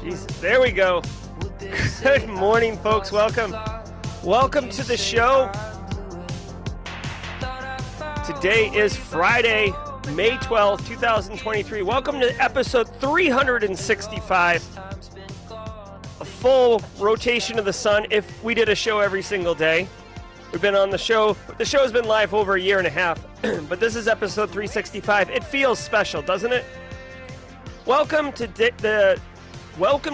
Jesus, there we go. Good morning, folks. Welcome to the show. Today is Friday, May 12th, 2023. Welcome to episode 365. A full rotation of the sun if we did a show every single day. We've been on the show. The show's been live over a year and a half, but this is episode 365. It feels special, doesn't it? Welcome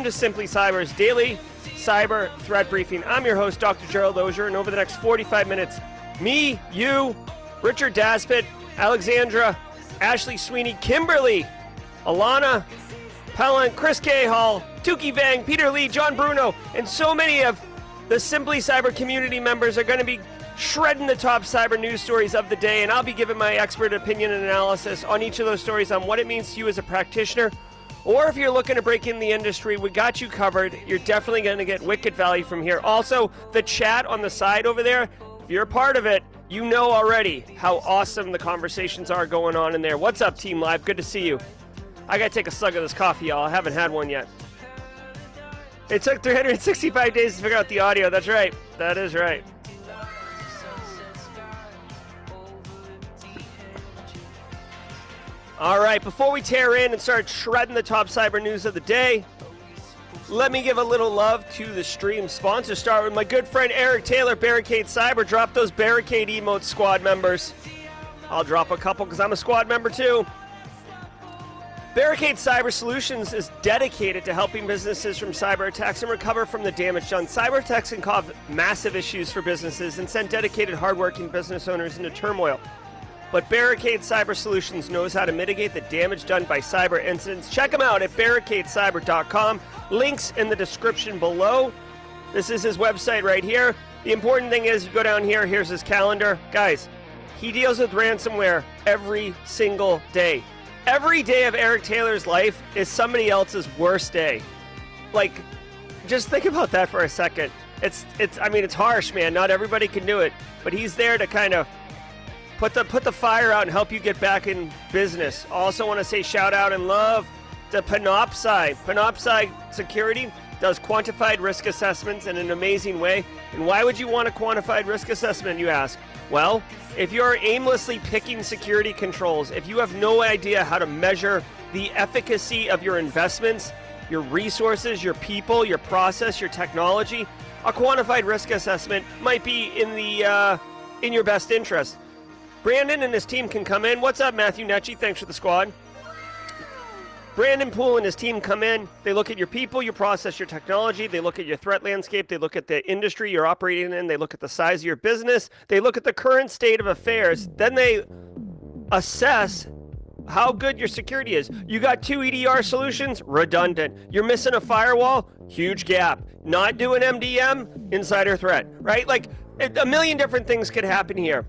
to Simply Cyber's daily cyber threat briefing. I'm your host, Dr. Gerald Auger, and over the next 45 minutes, me, you, Richard Daspit, Alexandra, Ashley Sweeney, Kimberly, Alana, Pellant, Chris Cahall, Tukey Vang, Peter Lee, John Bruno, and so many of the Simply Cyber community members are going to be shredding the top cyber news stories of the day, and I'll be giving my expert opinion and analysis on each of those stories on what it means to you as a practitioner. Or if you're looking to break in the industry, we got you covered. You're definitely going to get wicked value from here. Also, the chat on the side over there, if you're a part of it, you know already how awesome the conversations are going on in there. What's up, Team Live? Good to see you. I got to take a slug of this coffee, y'all. I haven't had one yet. It took 365 days to figure out the audio. That's right. That is right. All right, before we tear in and start shredding the top cyber news of the day, let me give a little love to the stream sponsor. Start with my good friend Eric Taylor, Barricade Cyber. Drop those Barricade emotes, squad members. I'll drop a couple because I'm a squad member too. Barricade Cyber Solutions is dedicated to helping businesses from cyber attacks and recover from the damage done. Cyber attacks can cause massive issues for businesses and send dedicated, hardworking business owners into turmoil. But Barricade Cyber Solutions knows how to mitigate the damage done by cyber incidents. Check them out at barricadecyber.com. Links in the description below. This is his website right here. The important thing is, you go down here, here's his calendar. Guys, he deals with ransomware every single day. Every day of Eric Taylor's life is somebody else's worst day. Like, just think about that for a second. It's harsh, man. Not everybody can do it. But he's there to kind of put the fire out and help you get back in business. Also want to say shout out and love to Panoptcy. Panoptcy Security does quantified risk assessments in an amazing way. And why would you want a quantified risk assessment, you ask? Well, if you're aimlessly picking security controls, if you have no idea how to measure the efficacy of your investments, your resources, your people, your process, your technology, a quantified risk assessment might be in your best interest. Brandon and his team can come in. What's up, Matthew Netchie? Thanks for the squad. Brandon Poole and his team come in. They look at your people, your process, your technology. They look at your threat landscape. They look at the industry you're operating in. They look at the size of your business. They look at the current state of affairs. Then they assess how good your security is. You got 2 EDR solutions? Redundant. You're missing a firewall? Huge gap. Not doing MDM? Insider threat, right? Like, a million different things could happen here.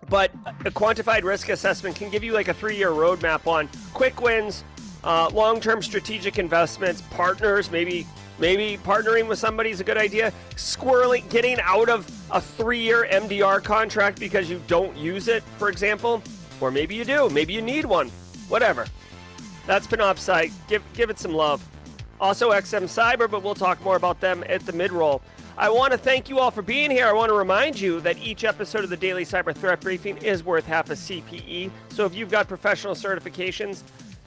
But a quantified risk assessment can give you like a 3-year roadmap on quick wins, long-term strategic investments, partners, maybe partnering with somebody is a good idea, getting out of a 3-year MDR contract because you don't use it, for example, or maybe you do, maybe you need one, whatever. That's Panoptcy. Give it some love. Also XM Cyber, but we'll talk more about them at the mid-roll. I want to thank you all for being here. I want to remind you that each episode of the Daily Cyber Threat Briefing is worth half a CPE. So if you've got professional certifications,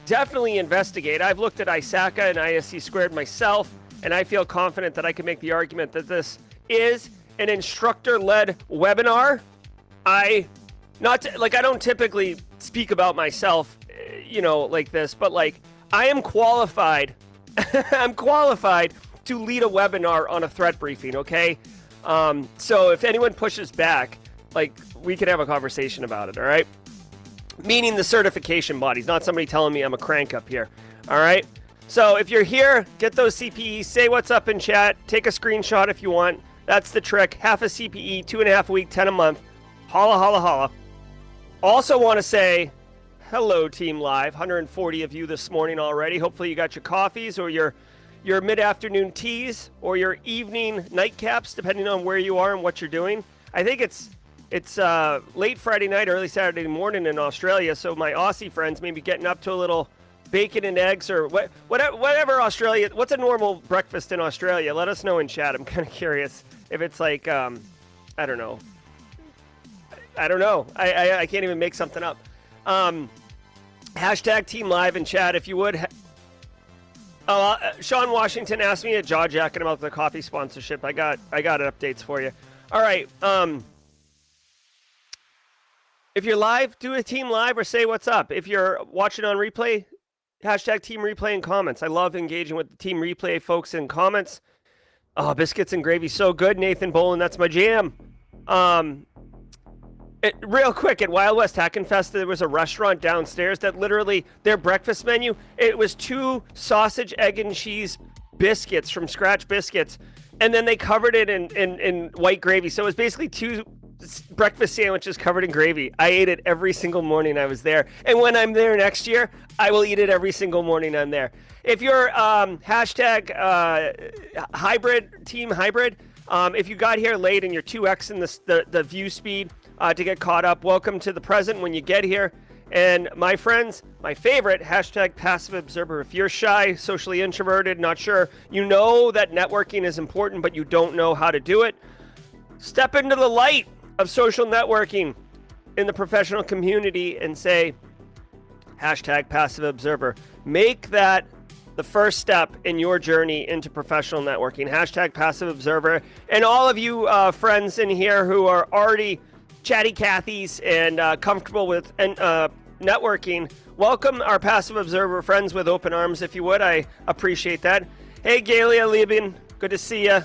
definitely investigate. I've looked at ISACA and ISC Squared myself, and I feel confident that I can make the argument that this is an instructor-led webinar. I don't typically speak about myself, like this, but like I am qualified. I'm qualified to lead a webinar on a threat briefing, okay? So if anyone pushes back, like, we could have a conversation about it, all right? Meaning the certification bodies, not somebody telling me I'm a crank up here, all right? So if you're here, get those CPEs, say what's up in chat, take a screenshot if you want. That's the trick. Half a CPE, 2.5 a week, 10 a month. Holla, holla, holla. Also want to say, hello, Team Live. 140 of you this morning already. Hopefully you got your coffees or your mid-afternoon teas or your evening nightcaps, depending on where you are and what you're doing. I think it's late Friday night, early Saturday morning in Australia, so my Aussie friends may be getting up to a little bacon and eggs, or whatever Australia. What's a normal breakfast in Australia? Let us know in chat. I'm kind of curious if it's like, I don't know. I can't even make something up. Hashtag Team Live in chat if you would. Sean Washington asked me a jaw jacking about the coffee sponsorship. I got updates for you. All right. If you're live, do a Team Live or say what's up. If you're watching on replay, hashtag Team Replay in comments. I love engaging with the Team Replay folks in comments. Oh, biscuits and gravy, so good, Nathan Bolin. That's my jam. Real quick, at Wild West Hackenfest, there was a restaurant downstairs that literally, their breakfast menu, it was 2 sausage, egg, and cheese biscuits from scratch biscuits, and then they covered it in white gravy. So it was basically 2 breakfast sandwiches covered in gravy. I ate it every single morning I was there. And when I'm there next year, I will eat it every single morning I'm there. If you're hashtag hybrid, Team Hybrid, if you got here late and you're 2x in the view speed to get caught up, welcome to the present when you get here. And my friends, my favorite, hashtag Passive Observer. If you're shy, socially introverted, not sure, you know that networking is important, but you don't know how to do it, step into the light of social networking in the professional community and say, hashtag Passive Observer. Make that the first step in your journey into professional networking. Hashtag Passive Observer. And all of you friends in here who are already chatty Cathys and comfortable with networking, welcome our Passive Observer friends with open arms, if you would. I appreciate that. Hey, Galia Liebin, good to see you.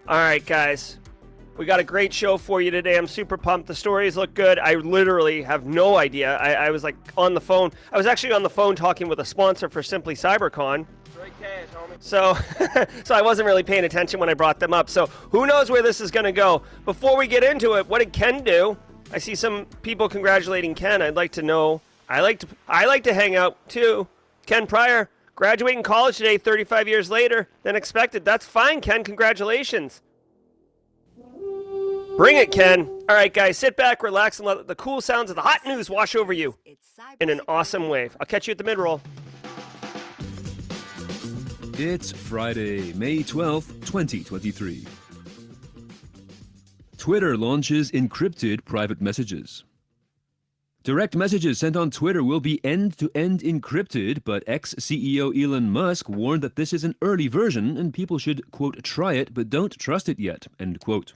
All right, guys. We got a great show for you today. I'm super pumped. The stories look good. I literally have no idea. I was like on the phone. I was actually on the phone talking with a sponsor for Simply CyberCon. So, so I wasn't really paying attention when I brought them up. So who knows where this is going to go. Before we get into it, what did Ken do? I see some people congratulating Ken. I'd like to know. I like to hang out too. Ken Pryor, graduating college today, 35 years later than expected. That's fine, Ken. Congratulations. Bring it, Ken. All right, guys, sit back, relax, and let the cool sounds of the hot news wash over you in an awesome wave. I'll catch you at the mid-roll. It's Friday, May 12th, 2023. Twitter launches encrypted private messages. Direct messages sent on Twitter will be end-to-end encrypted, but ex-CEO Elon Musk warned that this is an early version and people should, quote, try it, but don't trust it yet, end quote.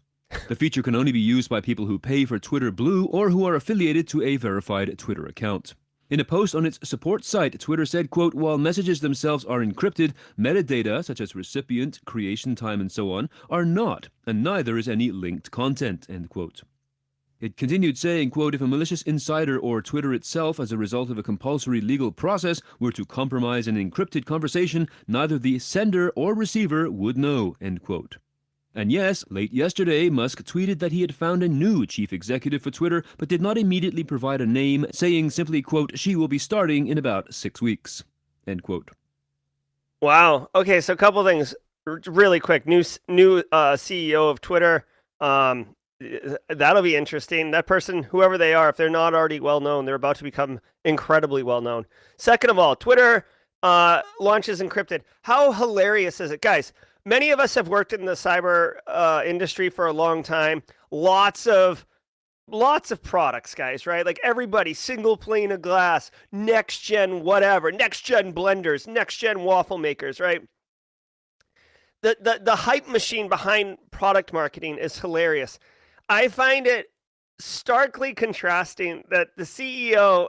The feature can only be used by people who pay for Twitter Blue or who are affiliated to a verified Twitter account. In a post on its support site, Twitter said, quote, while messages themselves are encrypted, metadata, such as recipient, creation time, and so on, are not, and neither is any linked content, end quote. It continued saying, quote, if a malicious insider or Twitter itself, as a result of a compulsory legal process, were to compromise an encrypted conversation, neither the sender or receiver would know, end quote. And yes, late yesterday, Musk tweeted that he had found a new chief executive for Twitter, but did not immediately provide a name, saying simply, quote, she will be starting in about 6 weeks, end quote. Wow. Okay, so a couple things really quick. New CEO of Twitter. That'll be interesting. That person, whoever they are, if they're not already well known, they're about to become incredibly well known. Second of all, Twitter launches encrypted. How hilarious is it? Guys, many of us have worked in the cyber industry for a long time. Lots of products, guys, right? Like everybody, single pane of glass, next gen whatever, next gen blenders, next gen waffle makers, right? The hype machine behind product marketing is hilarious. I find it starkly contrasting that the CEO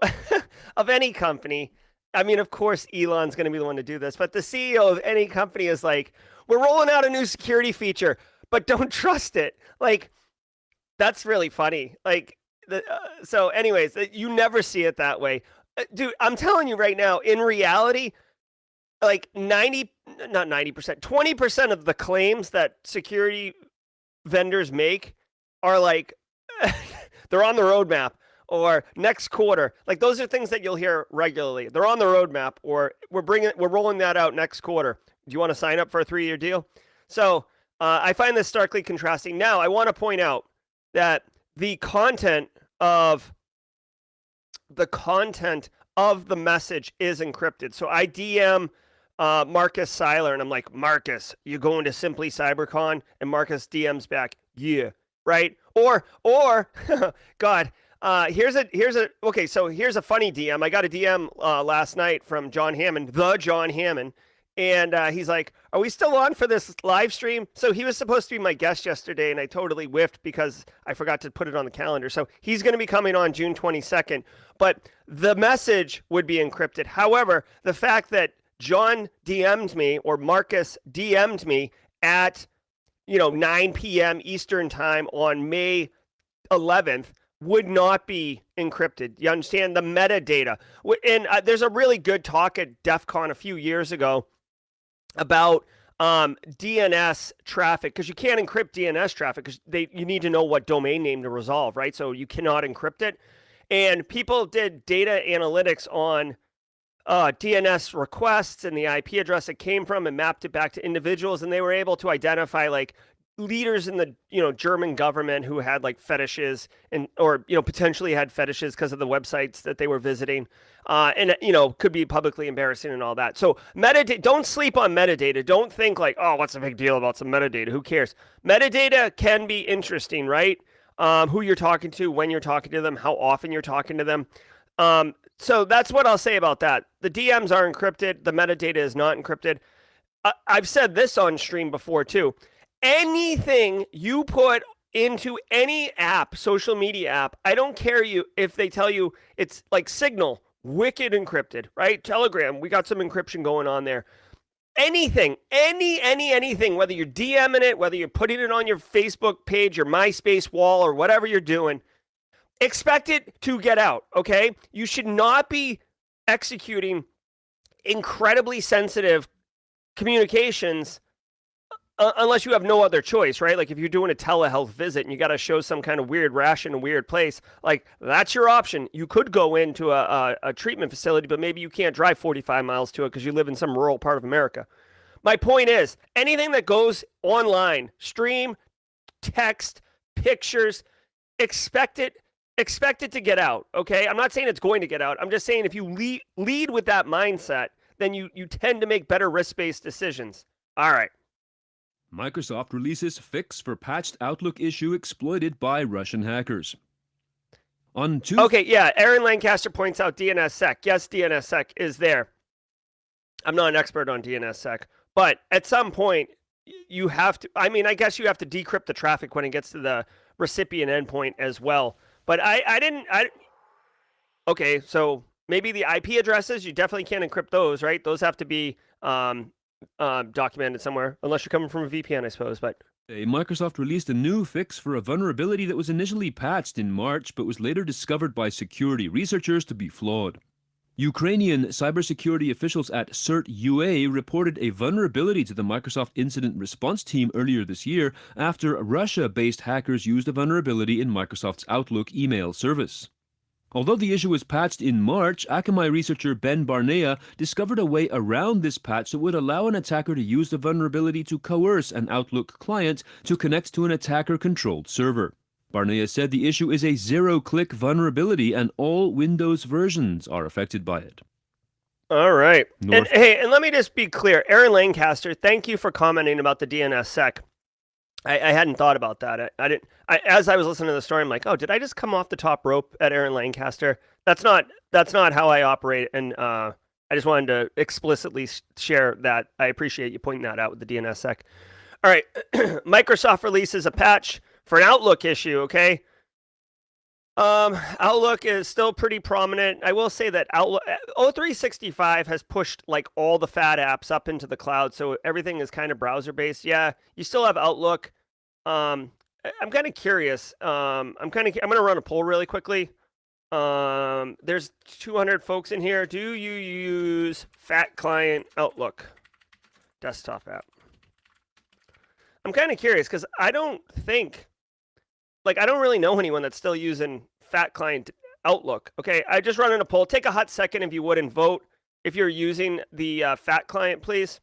of any company, I mean, of course, Elon's going to be the one to do this, but the CEO of any company is like, we're rolling out a new security feature, but don't trust it. Like, that's really funny. Like, so anyways, you never see it that way. Dude, I'm telling you right now, in reality, like 20% of the claims that security vendors make are like, they're on the roadmap or next quarter. Like those are things that you'll hear regularly. They're on the roadmap or we're rolling that out next quarter. Do you want to sign up for a 3-year deal? So I find this starkly contrasting. Now, I want to point out that the content of of the message is encrypted. So I DM Marcus Seiler, and I'm like, Marcus, you going to Simply CyberCon? And Marcus DMs back, yeah, right? Or God, here's a funny DM. I got a DM last night from John Hammond, the John Hammond, and he's like, are we still on for this live stream? So he was supposed to be my guest yesterday, and I totally whiffed because I forgot to put it on the calendar. So he's going to be coming on June 22nd, but the message would be encrypted. However, the fact that John DM'd me, or Marcus DM'd me at 9 p.m. Eastern time on May 11th would not be encrypted. You understand the metadata? And there's a really good talk at DEF CON a few years ago about DNS traffic, because you can't encrypt DNS traffic because you need to know what domain name to resolve, right? So you cannot encrypt it. And people did data analytics on DNS requests and the IP address it came from and mapped it back to individuals, and they were able to identify like leaders in the German government who had like fetishes or potentially had fetishes because of the websites that they were visiting, and could be publicly embarrassing and all that. So metadata, don't sleep on metadata. Don't think like, oh, what's the big deal about some metadata? Who cares? Metadata can be interesting, right? Who you're talking to, when you're talking to them, how often you're talking to them. So that's what I'll say about that. The DMs are encrypted. The metadata is not encrypted. I've said this on stream before too. Anything you put into any app, social media app, I don't care if they tell you it's like Signal, wicked encrypted, right? Telegram, we got some encryption going on there. Anything, anything, whether you're DMing it, whether you're putting it on your Facebook page, your MySpace wall, or whatever you're doing, expect it to get out, okay? You should not be executing incredibly sensitive communications unless you have no other choice, right? Like if you're doing a telehealth visit and you got to show some kind of weird rash in a weird place, like that's your option. You could go into a treatment facility, but maybe you can't drive 45 miles to it because you live in some rural part of America. My point is, anything that goes online, stream, text, pictures, expect it to get out, okay? I'm not saying it's going to get out. I'm just saying if you lead with that mindset, then you tend to make better risk-based decisions. All right. Microsoft releases fix for patched Outlook issue exploited by Russian hackers. On Tuesday. Okay, yeah, Aaron Lancaster points out DNSSEC. Yes, DNSSEC is there. I'm not an expert on DNSSEC, but at some point you have to, I guess you have to decrypt the traffic when it gets to the recipient endpoint as well. But okay, so maybe the IP addresses, you definitely can't encrypt those, right? Those have to be documented somewhere, unless you're coming from a VPN, I suppose. But Microsoft released a new fix for a vulnerability that was initially patched in March, but was later discovered by security researchers to be flawed. Ukrainian cybersecurity officials at CERT-UA reported a vulnerability to the Microsoft Incident Response Team earlier this year after Russia-based hackers used a vulnerability in Microsoft's Outlook email service. Although the issue was patched in March, Akamai researcher Ben Barnea discovered a way around this patch that would allow an attacker to use the vulnerability to coerce an Outlook client to connect to an attacker-controlled server. Barnea said the issue is a zero-click vulnerability and all Windows versions are affected by it. All right. And let me just be clear. Aaron Lancaster, thank you for commenting about the DNSSEC. I hadn't thought about that. As I was listening to the story, I'm like, oh, did I just come off the top rope at Aaron Lancaster? That's not how I operate, and I just wanted to explicitly share that. I appreciate you pointing that out with the DNSSEC. All right, Microsoft releases a patch for an Outlook issue, okay? Outlook is still pretty prominent. I will say that Outlook O365 has pushed like all the fat apps up into the cloud, so everything is kind of browser-based. Yeah, you still have Outlook. I'm kind of curious. I'm going to run a poll really quickly. There's 200 folks in here. Do you use Fat Client Outlook desktop app? I'm kind of curious because I don't really know anyone that's still using Fat Client Outlook. Okay, I just run in a poll. Take a hot second if you would and vote if you're using the Fat Client, please.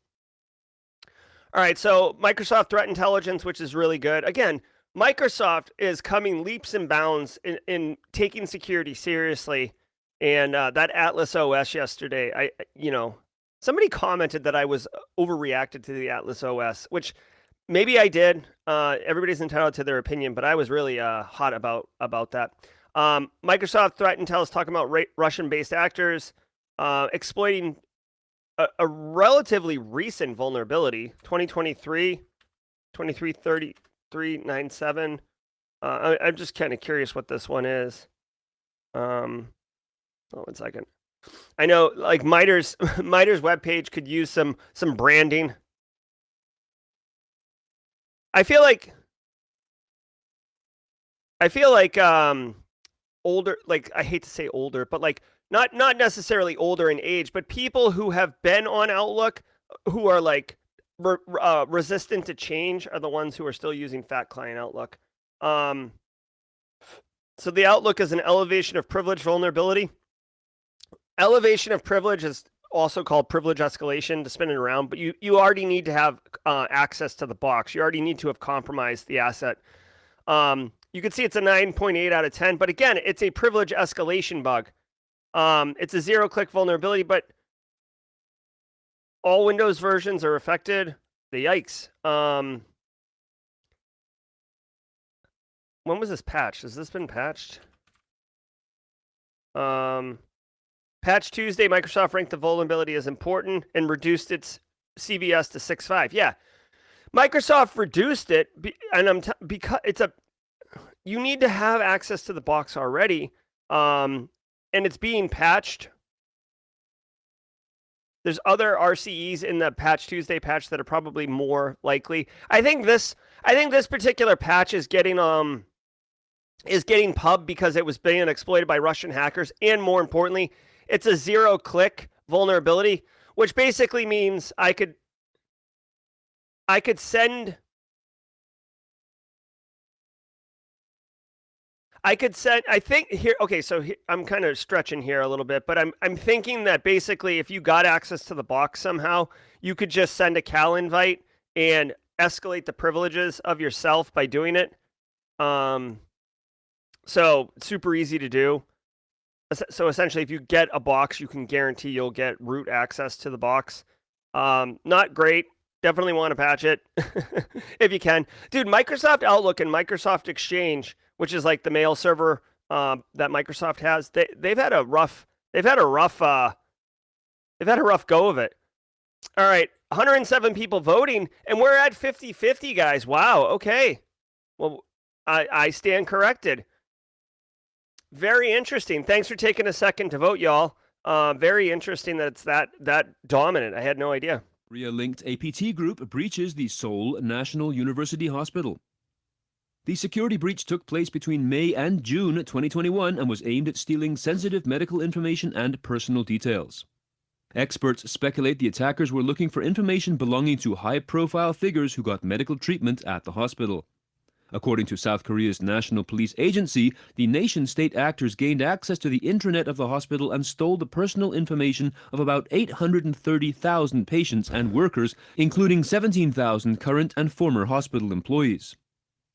All right, so Microsoft Threat Intelligence, which is really good. Again, Microsoft is coming leaps and bounds in taking security seriously. And that Atlas OS yesterday, somebody commented that I was overreacted to the Atlas OS, which maybe I did. Everybody's entitled to their opinion, but I was really hot about that. Microsoft threat intel is talking about Russian-based actors exploiting a relatively recent vulnerability, 2023, 233397. I'm just kind of curious what this one is. Oh, 1 second. I know, like MITRE's webpage could use some branding. I feel like older, like I hate to say older, but like not necessarily older in age, but people who have been on Outlook who are like resistant to change are the ones who are still using Fat Client Outlook. So the Outlook is an elevation of privilege vulnerability. Elevation of privilege is also called privilege escalation, to spin it around, but you already need to have access to the box. You already need to have compromised the asset. You can see it's a 9.8 out of 10, but again, it's a privilege escalation bug. It's a zero-click vulnerability, but all Windows versions are affected. Yikes. When was this patched? Has this been patched? Patch Tuesday, Microsoft ranked the vulnerability as important and reduced its CVS to 6.5. Yeah, Microsoft reduced it, and because you need to have access to the box already, and it's being patched. There's other RCEs in the Patch Tuesday patch that are probably more likely. I think this particular patch is getting pub because it was being exploited by Russian hackers, and more importantly, it's a zero-click vulnerability, which basically means I could send. I think here. Okay, so I'm kind of stretching here a little bit, but I'm thinking that basically, if you got access to the box somehow, you could just send a cal invite and escalate the privileges of yourself by doing it. So super easy to do. So essentially, if you get a box, you can guarantee you'll get root access to the box. Not great. Definitely want to patch it if you can, dude. Microsoft Outlook and Microsoft Exchange, which is like the mail server that Microsoft has, they've had a rough go of it. All right, 107 people voting, and we're at 50-50, guys. Wow. Okay. Well, I stand corrected. Very interesting. Thanks for taking a second to vote, y'all. Very interesting that it's that dominant. I had no idea. Korea-linked APT group breaches the Seoul National University Hospital. The security breach took place between May and June 2021 and was aimed at stealing sensitive medical information and personal details. Experts speculate the attackers were looking for information belonging to high-profile figures who got medical treatment at the hospital. According to South Korea's National Police Agency, the nation-state actors gained access to the intranet of the hospital and stole the personal information of about 830,000 patients and workers, including 17,000 current and former hospital employees.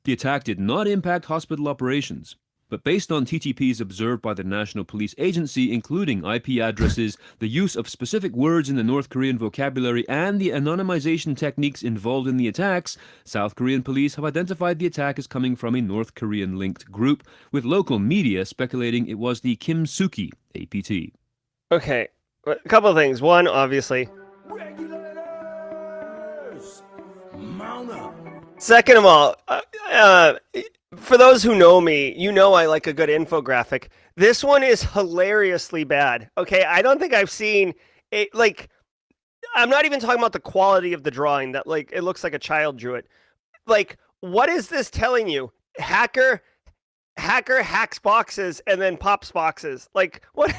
The attack did not impact hospital operations, but based on TTPs observed by the National Police Agency, including IP addresses, the use of specific words in the North Korean vocabulary, and the anonymization techniques involved in the attacks, South Korean police have identified the attack as coming from a North Korean-linked group, with local media speculating it was the Kim Suki APT. Okay, a couple of things. One, obviously. Regulators, mount up. Second of all, for those who know me, you know I like a good infographic. This one is hilariously bad. Okay, I don't think I've seen it. Like, I'm not even talking about the quality of the drawing. That like it looks like a child drew it. Like, what is this telling you? Hacker hacks boxes and then pops boxes. Like, what?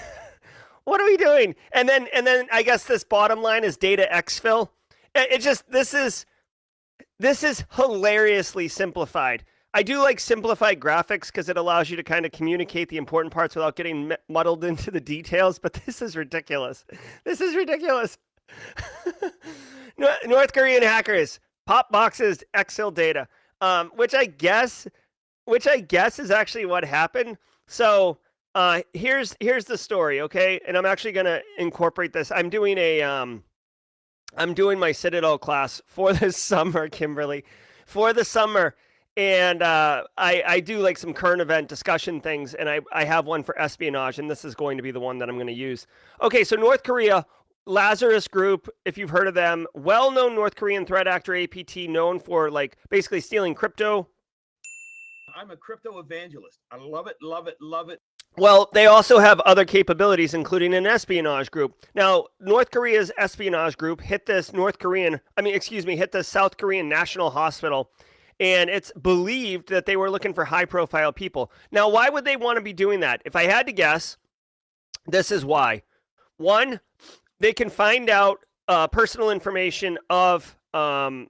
What are we doing? And then I guess this bottom line is data exfil. It just this is hilariously simplified. I do like simplified graphics because it allows you to kind of communicate the important parts without getting muddled into the details, but this is ridiculous. This is ridiculous. North Korean hackers pop boxes, Excel data, which I guess is actually what happened. So Here's the story, okay? And I'm actually gonna incorporate this. I'm doing my Citadel class for this summer, Kimberly, for the summer, and I do like some current event discussion things, and I have one for espionage, and this is going to be the one that I'm going to use. Okay, so North Korea, Lazarus Group, if you've heard of them, well-known North Korean threat actor APT, known for like basically stealing crypto. I'm a crypto evangelist. I love it, love it, love it. Well, they also have other capabilities, including an espionage group. Now, North Korea's espionage group hit this South Korean National Hospital, and it's believed that they were looking for high-profile people. Now, why would they want to be doing that? If I had to guess, this is why. One, they can find out personal information of important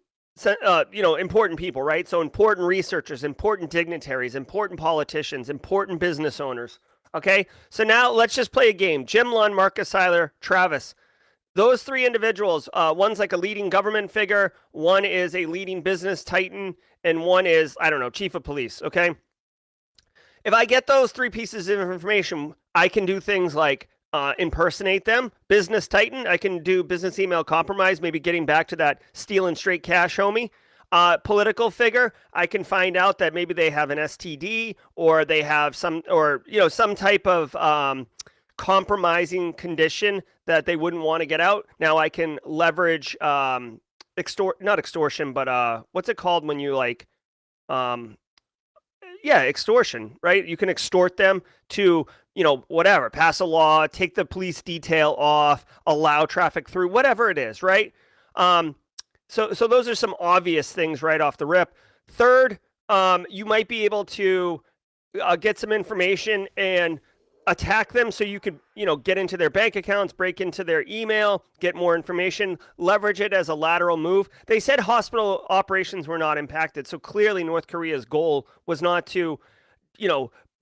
people, right? So important researchers, important dignitaries, important politicians, important business owners. Okay, so now let's just play a game. Jim Lund, Marcus Seiler, Travis. Those three individuals, one's like a leading government figure, one is a leading business titan, and one is, I don't know, chief of police, okay? If I get those three pieces of information, I can do things like impersonate them. Business titan, I can do business email compromise, maybe getting back to that stealing straight cash homie. Political figure, I can find out that maybe they have an STD or they have some type of compromising condition that they wouldn't want to get out. Now I can leverage not extortion, but what's it called when you like extortion, right? You can extort them to, whatever, pass a law, take the police detail off, allow traffic through, whatever it is, right? So those are some obvious things right off the rip. Third, you might be able to get some information and attack them so you could, get into their bank accounts, break into their email, get more information, leverage it as a lateral move. They said hospital operations were not impacted. So clearly North Korea's goal was not to,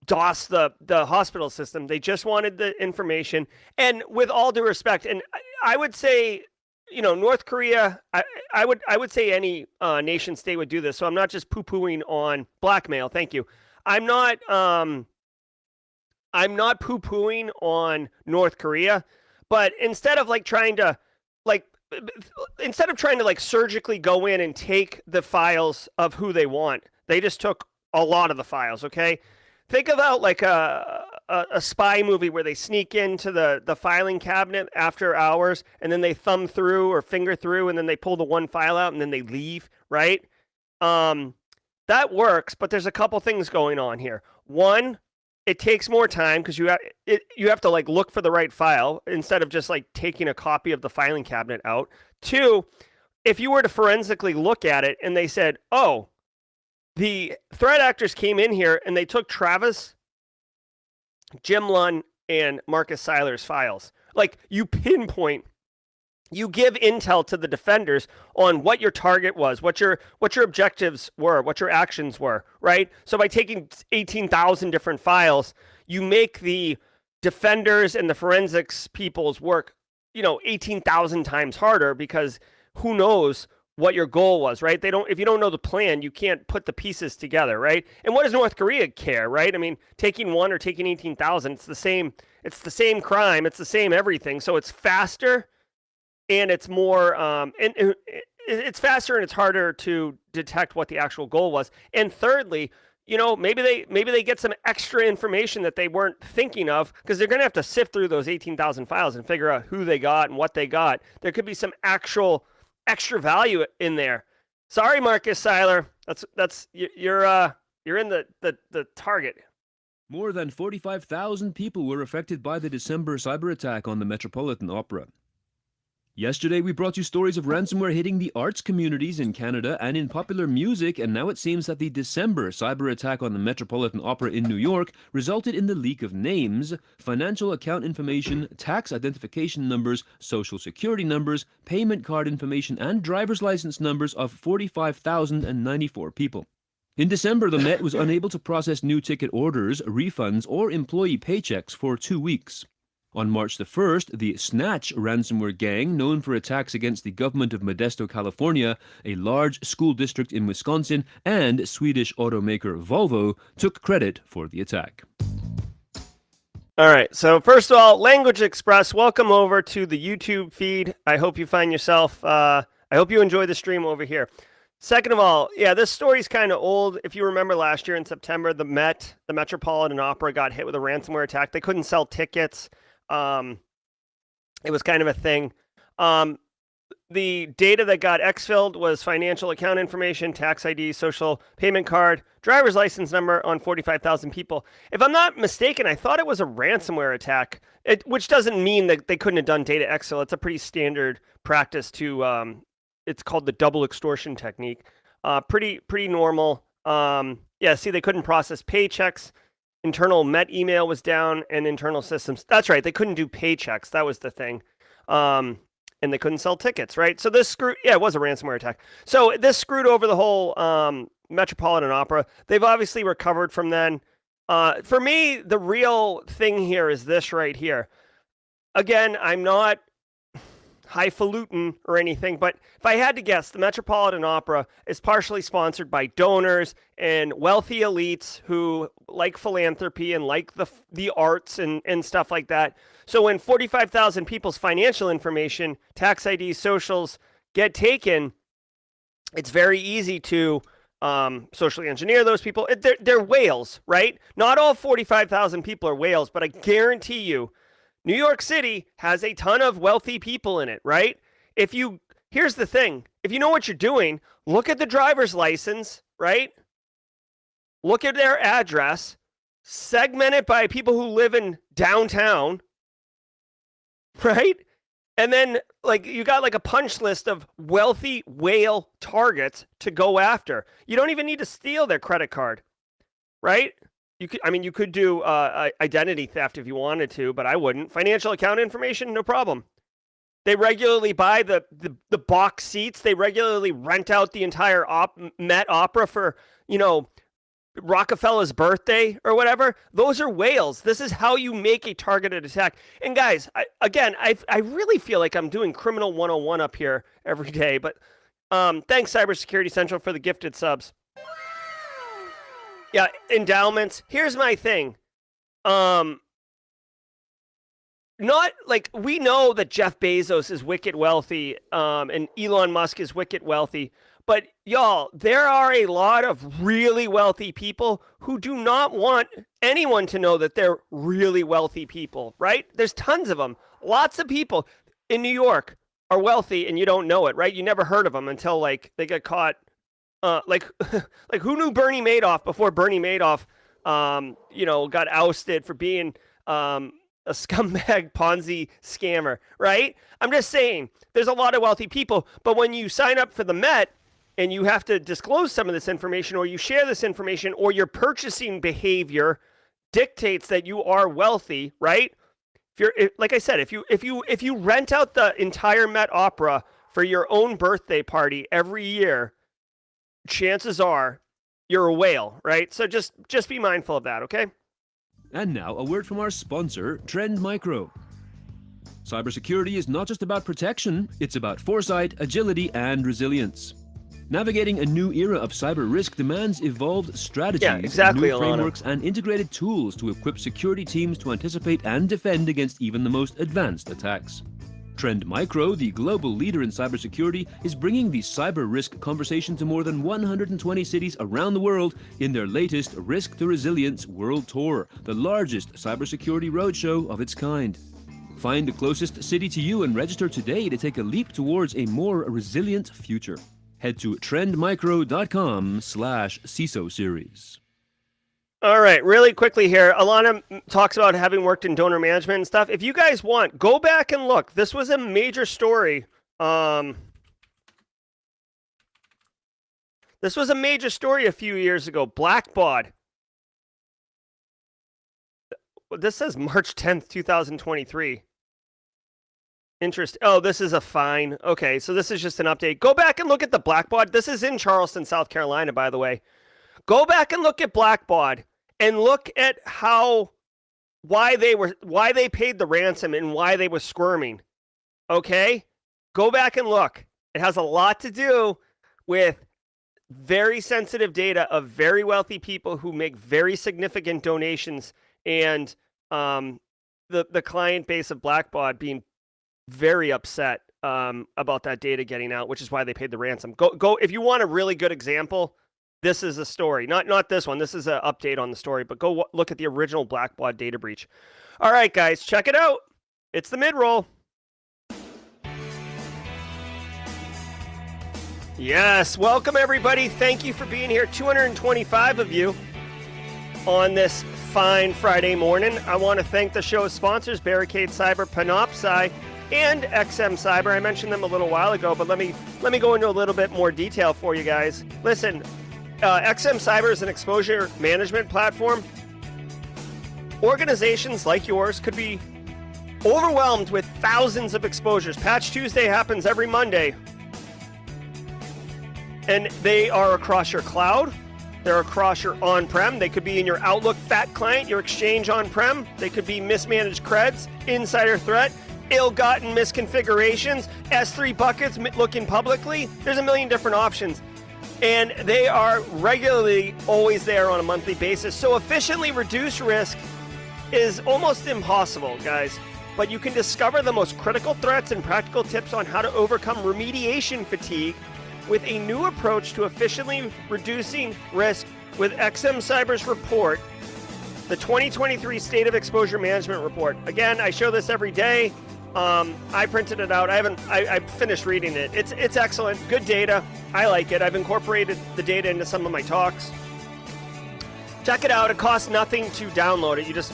DOS the hospital system. They just wanted the information. And with all due respect, and I would say, North Korea, I would say any nation state would do this. So I'm not just poo-pooing on blackmail. Thank you. I'm not poo-pooing on North Korea, but instead of trying to surgically go in and take the files of who they want, they just took a lot of the files. Okay, think about like a spy movie where they sneak into the filing cabinet after hours and then they thumb through or finger through and then they pull the one file out and then they leave, right? That works, but there's a couple things going on here. One, it takes more time because you have to look for the right file instead of just taking a copy of the filing cabinet out. Two, if you were to forensically look at it and they said, oh, the threat actors came in here and they took Travis, Jim Lund, and Marcus Seiler's files. You pinpoint, you give intel to the defenders on what your target was, what your objectives were, what your actions were, right? So by taking 18,000 different files, you make the defenders and the forensics people's work, 18,000 times harder because who knows what your goal was, right? If you don't know the plan, you can't put the pieces together, right? And what does North Korea care, right? I mean, taking one or taking 18,000, it's the same crime, it's the same everything. So it's faster and it's more, it's faster and it's harder to detect what the actual goal was. And thirdly, maybe they get some extra information that they weren't thinking of because they're going to have to sift through those 18,000 files and figure out who they got and what they got. There could be some actual extra value in there. Sorry, Marcus Seiler. You're in the target. More than 45,000 people were affected by the December cyber attack on the Metropolitan Opera. Yesterday, we brought you stories of ransomware hitting the arts communities in Canada and in popular music, and now it seems that the December cyber attack on the Metropolitan Opera in New York resulted in the leak of names, financial account information, tax identification numbers, social security numbers, payment card information, and driver's license numbers of 45,094 people. In December, the Met was unable to process new ticket orders, refunds, or employee paychecks for 2 weeks. On March the 1st, the Snatch ransomware gang, known for attacks against the government of Modesto, California, a large school district in Wisconsin, and Swedish automaker Volvo, took credit for the attack. All right. So first of all, Language Express, welcome over to the YouTube feed. I hope you find yourself. I hope you enjoy the stream over here. Second of all, yeah, this story's kind of old. If you remember last year in September, the Metropolitan Opera, got hit with a ransomware attack. They couldn't sell tickets. It was kind of a thing. The data that got exfilled was financial account information, tax ID, social payment card, driver's license number on 45,000 people. If I'm not mistaken, I thought it was a ransomware attack, which doesn't mean that they couldn't have done data exfil. It's a pretty standard practice to, it's called the double extortion technique. Pretty normal. Yeah, see, they couldn't process paychecks. Internal Met email was down and internal systems. That's right. They couldn't do paychecks. That was the thing. And they couldn't sell tickets, right? So this it was a ransomware attack. So this screwed over the whole Metropolitan Opera. They've obviously recovered from then. For me, the real thing here is this right here. Again, I'm not highfalutin or anything, but if I had to guess, the Metropolitan Opera is partially sponsored by donors and wealthy elites who like philanthropy and like the arts and stuff like that. So when 45,000 people's financial information, tax IDs, socials get taken, it's very easy to socially engineer those people. They're whales, right? Not all 45,000 people are whales, but I guarantee you, New York City has a ton of wealthy people in it, right? Here's the thing. If you know what you're doing, look at the driver's license, right? Look at their address, segment it by people who live in downtown, right? And then you got like a punch list of wealthy whale targets to go after. You don't even need to steal their credit card, right? You could do identity theft if you wanted to, but I wouldn't. Financial account information, no problem. They regularly buy the box seats. They regularly rent out the entire Met Opera for, Rockefeller's birthday or whatever. Those are whales. This is how you make a targeted attack. And guys, I really feel like I'm doing Criminal 101 up here every day, but thanks Cybersecurity Central for the gifted subs. Yeah, endowments. Here's my thing. Not we know that Jeff Bezos is wicked wealthy, and Elon Musk is wicked wealthy. But y'all, there are a lot of really wealthy people who do not want anyone to know that they're really wealthy people, right? There's tons of them. Lots of people in New York are wealthy and you don't know it, right? You never heard of them until they get caught. Who knew Bernie Madoff before Bernie Madoff, got ousted for being a scumbag Ponzi scammer, right? I'm just saying, there's a lot of wealthy people, but when you sign up for the Met and you have to disclose some of this information, or you share this information, or your purchasing behavior dictates that you are wealthy, right? Like I said, if you rent out the entire Met Opera for your own birthday party every year, chances are you're a whale, right? So just be mindful of that, okay? And now a word from our sponsor, Trend Micro. Cybersecurity is not just about protection, it's about foresight, agility, and resilience. Navigating a new era of cyber risk demands evolved strategies, new frameworks, and integrated tools to equip security teams to anticipate and defend against even the most advanced attacks. Trend Micro, the global leader in cybersecurity, is bringing the cyber risk conversation to more than 120 cities around the world in their latest Risk to Resilience World Tour, the largest cybersecurity roadshow of its kind. Find the closest city to you and register today to take a leap towards a more resilient future. Head to trendmicro.com/CISO series. All right, really quickly here. Alana talks about having worked in donor management and stuff. If you guys want, go back and look. This was a major story. This was a major story a few years ago. Blackbaud. This says March 10th, 2023. Interest. Oh, this is a fine. Okay, so this is just an update. Go back and look at the Blackbaud. This is in Charleston, South Carolina, by the way. Go back and look at Blackbaud and look at why they paid the ransom and why they were squirming. Okay? Go back and look. It has a lot to do with very sensitive data of very wealthy people who make very significant donations and the client base of Blackbaud being very upset about that data getting out, which is why they paid the ransom. Go if you want a really good example. This is a story, not this one. This is an update on the story, but go look at the original Blackbaud data breach. All right, guys, check it out. It's the mid-roll. Yes, welcome everybody. Thank you for being here. 225 of you on this fine Friday morning. I want to thank the show's sponsors, Barricade Cyber, Panoptcy, and XM Cyber. I mentioned them a little while ago, but let me go into a little bit more detail for you guys. Listen, XM Cyber is an exposure management platform. Organizations like yours could be overwhelmed with thousands of exposures. Patch Tuesday happens every Monday. And they are across your cloud. They're across your on-prem. They could be in your Outlook FAT client, your Exchange on-prem. They could be mismanaged creds, insider threat, ill-gotten misconfigurations, S3 buckets looking publicly. There's a million different options. And they are regularly always there on a monthly basis. So efficiently reduce risk is almost impossible, guys. But you can discover the most critical threats and practical tips on how to overcome remediation fatigue with a new approach to efficiently reducing risk with XM Cyber's report, the 2023 State of Exposure Management Report. Again, I show this every day. I printed it out. I finished reading it. It's excellent. Good data. I like it. I've incorporated the data into some of my talks. Check it out. It costs nothing to download it. You just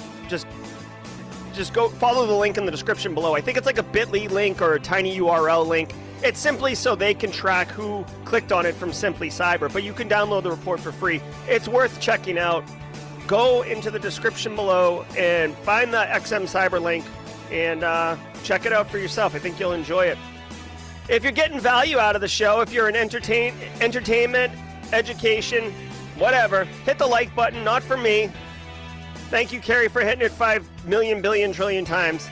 go follow the link in the description below. I think it's like a bit.ly link or a tiny URL link. It's simply so they can track who clicked on it from Simply Cyber, but you can download the report for free. It's worth checking out. Go into the description below and find the XM Cyber link and check it out for yourself. I think you'll enjoy it. If you're getting value out of the show, if you're in entertainment, education, whatever, hit the like button, not for me. Thank you, Carrie, for hitting it 5 million, billion, trillion times.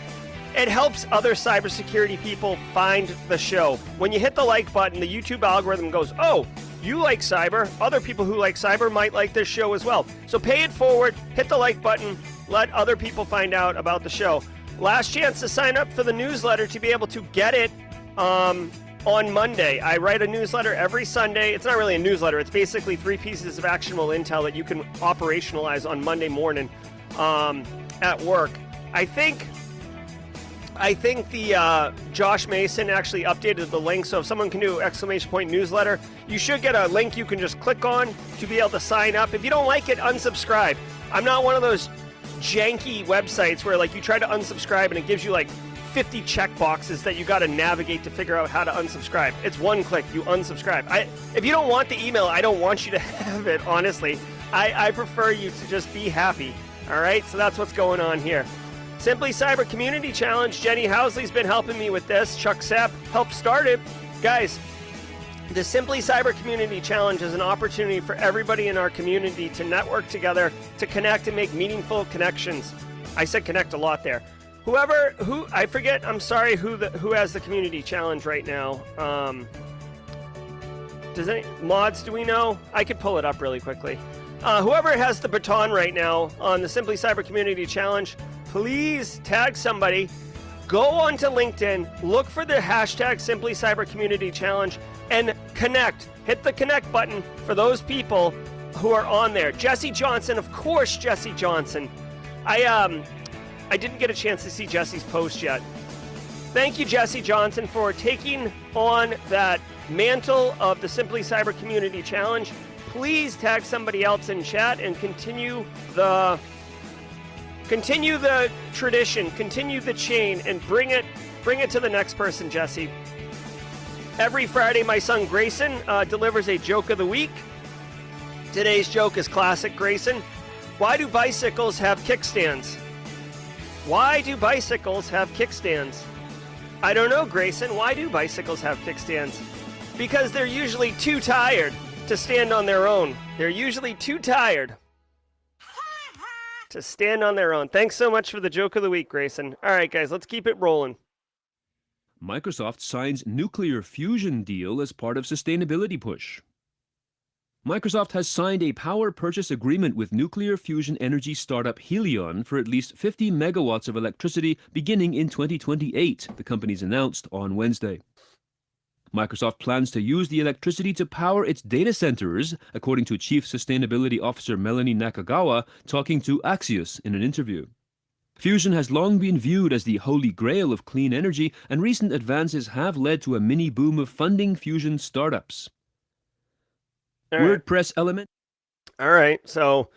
It helps other cybersecurity people find the show. When you hit the like button, the YouTube algorithm goes, oh, you like cyber. Other people who like cyber might like this show as well. So pay it forward, hit the like button, let other people find out about the show. Last chance to sign up for the newsletter to be able to get it on Monday. I write a newsletter every Sunday. It's not really a newsletter. It's basically 3 pieces of actionable intel that you can operationalize on Monday morning at work. I think the Josh Mason actually updated the link, so if someone can do ! newsletter, you should get a link you can just click on to be able to sign up. If you don't like it, unsubscribe. I'm not one of those janky websites where like you try to unsubscribe and it gives you like 50 check boxes that you got to navigate to figure out how to unsubscribe. It's one click, you unsubscribe. If you don't want the email, I don't want you to have it, honestly. I prefer you to just be happy, all right? So that's what's going on here. Simply Cyber Community Challenge. Jenny Housley's been helping me with this. Chuck Sapp helped start it. Guys, the Simply Cyber Community Challenge is an opportunity for everybody in our community to network together, to connect and make meaningful connections. I said connect a lot there. I forget, I'm sorry, who has the community challenge right now. Mods, do we know? I could pull it up really quickly. Whoever has the baton right now on the Simply Cyber Community Challenge, please tag somebody. Go onto LinkedIn, look for the hashtag Simply Cyber Community Challenge, and connect. Hit the connect button for those people who are on there. Jesse Johnson, of course, Jesse Johnson. I didn't get a chance to see Jesse's post yet. Thank you, Jesse Johnson, for taking on that mantle of the Simply Cyber Community Challenge. Please tag somebody else in chat and continue the tradition, continue the chain, and bring it to the next person, Jesse. Every Friday, my son Grayson delivers a joke of the week. Today's joke is classic, Grayson. Why do bicycles have kickstands? Why do bicycles have kickstands? I don't know, Grayson. Why do bicycles have kickstands? Because they're usually too tired to stand on their own. They're usually too tired to stand on their own. Thanks so much for the joke of the week, Grayson. All right, guys, let's keep it rolling. Microsoft signs nuclear fusion deal as part of sustainability push. Microsoft has signed a power purchase agreement with nuclear fusion energy startup Helion for at least 50 megawatts of electricity beginning in 2028, the company's announced on Wednesday. Microsoft plans to use the electricity to power its data centers, according to Chief Sustainability Officer Melanie Nakagawa, talking to Axios in an interview. Fusion has long been viewed as the holy grail of clean energy, and recent advances have led to a mini boom of funding fusion startups. WordPress element. All right. So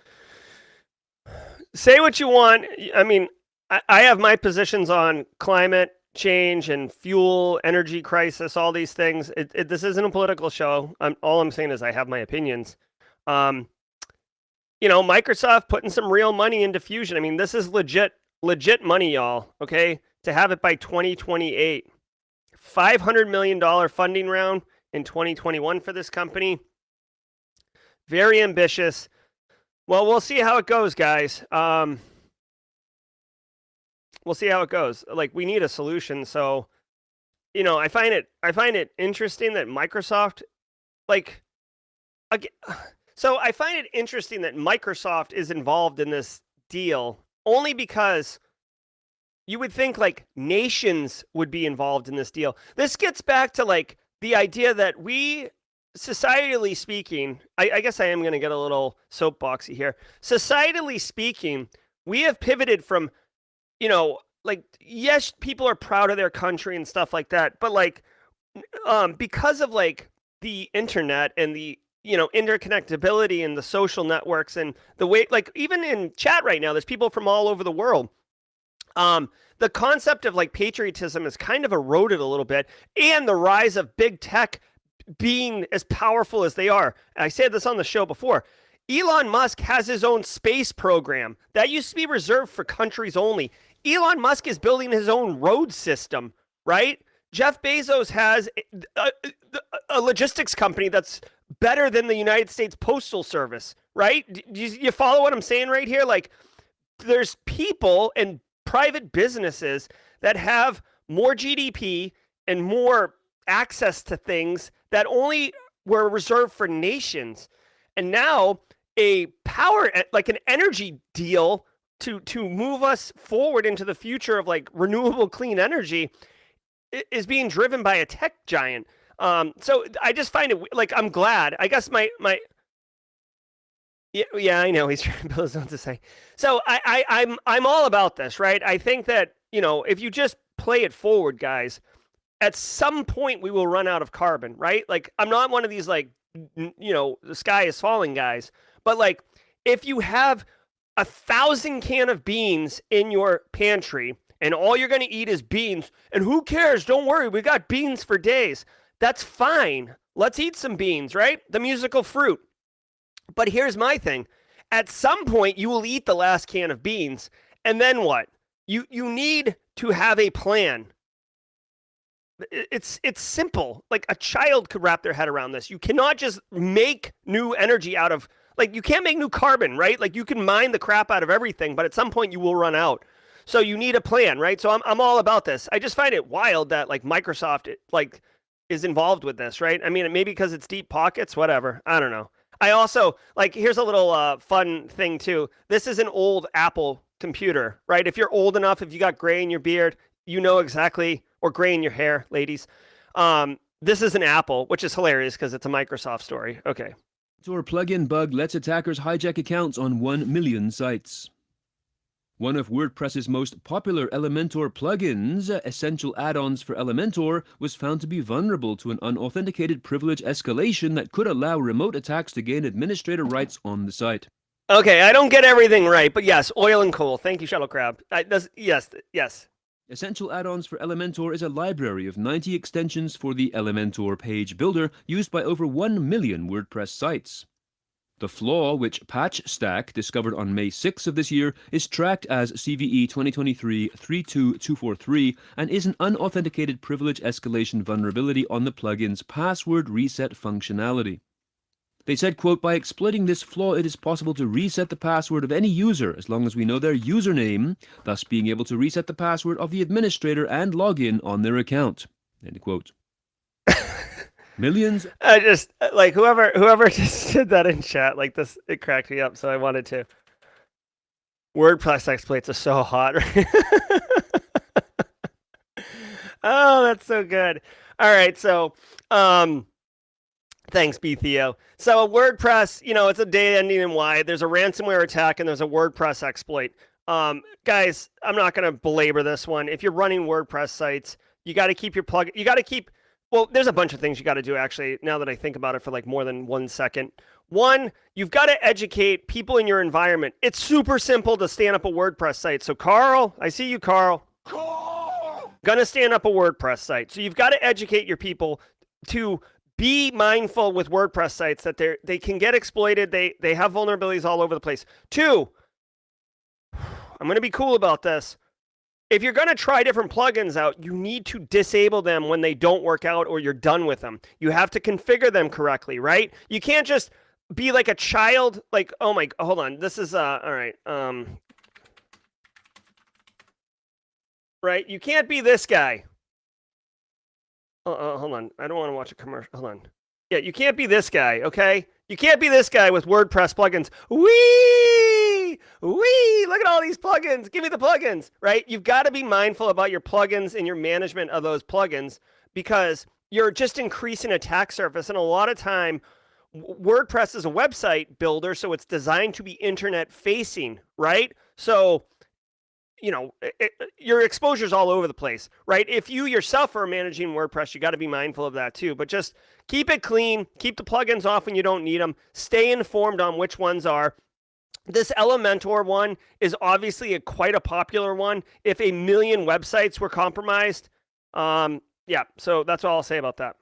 say what you want. I mean, I have my positions on climate change and fuel, energy crisis, all these things. This isn't a political show. All I'm saying is I have my opinions. Microsoft putting some real money into Fusion. I mean, this is legit money, y'all. Okay. To have it by 2028. $500 million funding round in 2021 for this company. Very ambitious. Well, we'll see how it goes, guys. We'll see how it goes. Like, we need a solution. So, I find it interesting that Microsoft, I find it interesting that Microsoft is involved in this deal only because you would think nations would be involved in this deal. This gets back to the idea that we, societally speaking, I guess I am going to get a little soapboxy here. Societally speaking, we have pivoted from, yes, people are proud of their country and stuff like that, but because of the internet and the interconnectability and the social networks and the way, even in chat right now, there's people from all over the world. The concept of patriotism is kind of eroded a little bit, and the rise of big tech being as powerful as they are. I said this on the show before. Elon Musk has his own space program that used to be reserved for countries only. Elon Musk is building his own road system, right? Jeff Bezos has a logistics company that's better than the United States Postal Service, right? You follow what I'm saying right here? There's people and private businesses that have more GDP and more access to things that only were reserved for nations. And now a power, an energy deal to move us forward into the future of renewable clean energy is being driven by a tech giant. So I just find it I'm glad. I guess my yeah, I know he's trying to build his own society. So I'm all about this, right? I think that if you just play it forward, guys, at some point we will run out of carbon, right? I'm not one of these the sky is falling guys, but if you have 1,000 cans of beans in your pantry and all you're going to eat is beans, and who cares? Don't worry, we got beans for days. That's fine. Let's eat some beans, right? The musical fruit. But here's my thing. At some point, you will eat the last can of beans, and then what? You need to have a plan. It's simple. A child could wrap their head around this. You cannot just make new energy out of, you can't make new carbon, right? You can mine the crap out of everything, but at some point you will run out. So you need a plan, right? So I'm all about this. I just find it wild that Microsoft is involved with this, right? I mean, maybe because it's deep pockets, whatever. I don't know. I also here's a little fun thing too. This is an old Apple computer, right? If you're old enough, if you got gray in your beard, you know exactly, or gray in your hair, ladies. This is an Apple, which is hilarious because it's a Microsoft story. Okay. Elementor plugin bug lets attackers hijack accounts on 1 million sites. One of WordPress's most popular Elementor plugins, Essential Add-ons for Elementor, was found to be vulnerable to an unauthenticated privilege escalation that could allow remote attacks to gain administrator rights on the site. Okay, I don't get everything right, but yes, oil and coal. Thank you, Shuttle Crab. Yes. Essential Add-ons for Elementor is a library of 90 extensions for the Elementor page builder used by over 1 million WordPress sites. The flaw, which PatchStack discovered on May 6 of this year, is tracked as CVE 2023-32243 and is an unauthenticated privilege escalation vulnerability on the plugin's password reset functionality. They said, quote, by exploiting this flaw, it is possible to reset the password of any user as long as we know their username, thus being able to reset the password of the administrator and login on their account, end quote. Millions. I just like whoever just did that in chat like this, it cracked me up. So I wanted to. WordPress exploits are so hot. Oh, that's so good. All right, so thanks, B Theo. So WordPress, it's a data ending in Y. There's a ransomware attack and there's a WordPress exploit. Guys, I'm not going to belabor this one. If you're running WordPress sites, you got to keep your plug. You got to keep. Well, there's a bunch of things you got to do actually. Now that I think about it for like more than 1 second. One, you've got to educate people in your environment. It's super simple to stand up a WordPress site. So Carl, I see you, Carl. Gonna stand up a WordPress site. So you've got to educate your people to be mindful with WordPress sites that they can get exploited. They have vulnerabilities all over the place. Two, I'm gonna be cool about this. If you're gonna try different plugins out, you need to disable them when they don't work out or you're done with them. You have to configure them correctly, right? You can't just be like a child, like, oh my, hold on. This is, all right. Right? You can't be this guy. Hold on. I don't want to watch a commercial. Hold on. Yeah, you can't be this guy, okay? You can't be this guy with WordPress plugins. Wee! Look at all these plugins. Give me the plugins, right? You've got to be mindful about your plugins and your management of those plugins because you're just increasing attack surface. And a lot of time, WordPress is a website builder, so it's designed to be internet facing, right? So your exposure's all over the place, right? If you yourself are managing WordPress, you got to be mindful of that too. But just keep it clean, keep the plugins off when you don't need them, stay informed on which ones are. This Elementor one is obviously quite a popular one. If 1 million websites were compromised, yeah, so that's all I'll say about that.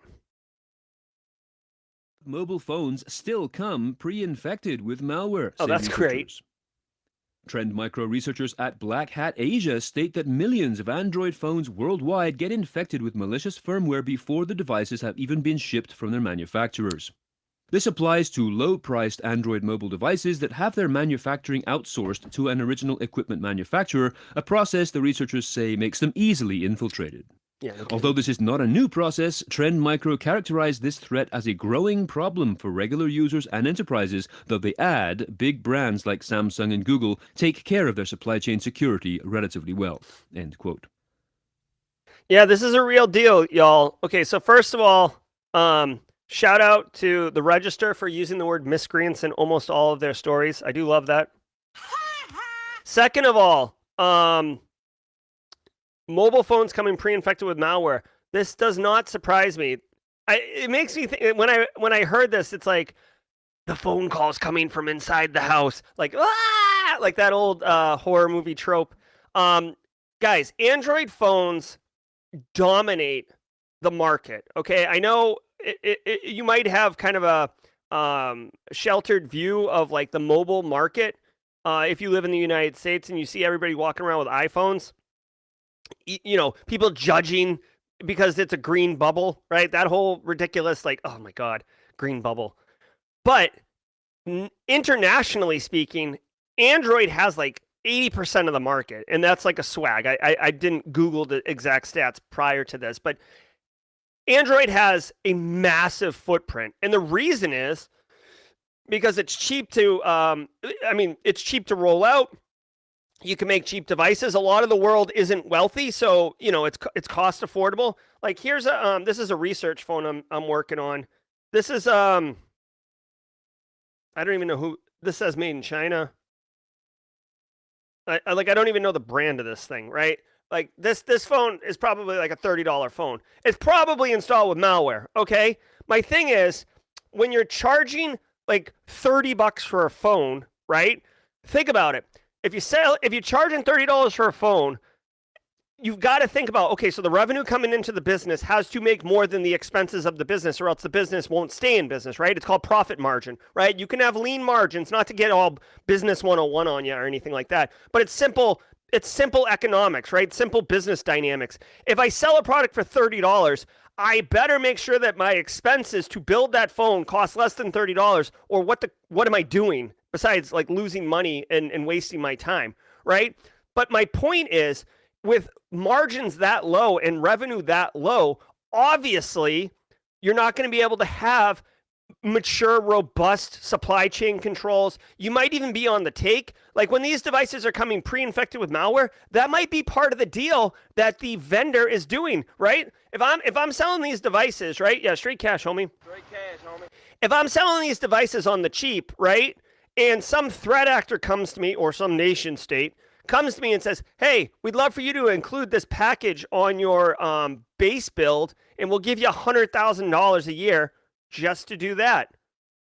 Mobile phones still come pre-infected with malware. Oh, that's great. Trend Micro researchers at Black Hat Asia state that millions of Android phones worldwide get infected with malicious firmware before the devices have even been shipped from their manufacturers. This applies to low-priced Android mobile devices that have their manufacturing outsourced to an original equipment manufacturer, a process the researchers say makes them easily infiltrated. Yeah, okay. Although this is not a new process, Trend Micro characterized this threat as a growing problem for regular users and enterprises, though they add big brands like Samsung and Google take care of their supply chain security relatively well. End quote. Yeah, this is a real deal, y'all. Okay, so first of all, shout out to the Register for using the word miscreants in almost all of their stories. I do love that. Second of all, mobile phones coming pre-infected with malware. This does not surprise me. It makes me think when I heard this, it's like the phone calls coming from inside the house, like that old horror movie trope. Guys, Android phones dominate the market. Okay, I know you might have kind of a sheltered view of like the mobile market if you live in the United States and you see everybody walking around with iPhones. People judging because it's a green bubble, right? That whole ridiculous, like, oh my God, green bubble. But internationally speaking, Android has like 80% of the market, and that's like a swag. I didn't Google the exact stats prior to this, but Android has a massive footprint. And the reason is because it's cheap to, it's cheap to roll out. You can make cheap devices. A lot of the world isn't wealthy, so it's cost affordable. Like here's this is a research phone I'm working on. This is I don't even know who this says, made in China. I don't even know the brand of this thing, right? Like this phone is probably like a $30 phone. It's probably installed with malware. Okay, my thing is when you're charging like $30 for a phone, right? Think about it. If you're charging $30 for a phone, you've got to think about, okay, so the revenue coming into the business has to make more than the expenses of the business or else the business won't stay in business, right? It's called profit margin, right? You can have lean margins, not to get all business 101 on you or anything like that, but it's simple economics, right? Simple business dynamics. If I sell a product for $30, I better make sure that my expenses to build that phone cost less than $30, or what am I doing besides like losing money and wasting my time, right? But my point is, with margins that low and revenue that low, obviously You're not going to be able to have mature, robust supply chain controls. You might even be on the take. Like when these devices are coming pre-infected with malware, that might be part of the deal that the vendor is doing, right? If I'm selling these devices, right? Yeah, straight cash, homie. Straight cash, homie. If I'm selling these devices on the cheap, right? And some threat actor comes to me, or some nation state comes to me and says, hey, we'd love for you to include this package on your base build, and we'll give you $100,000 a year just to do that.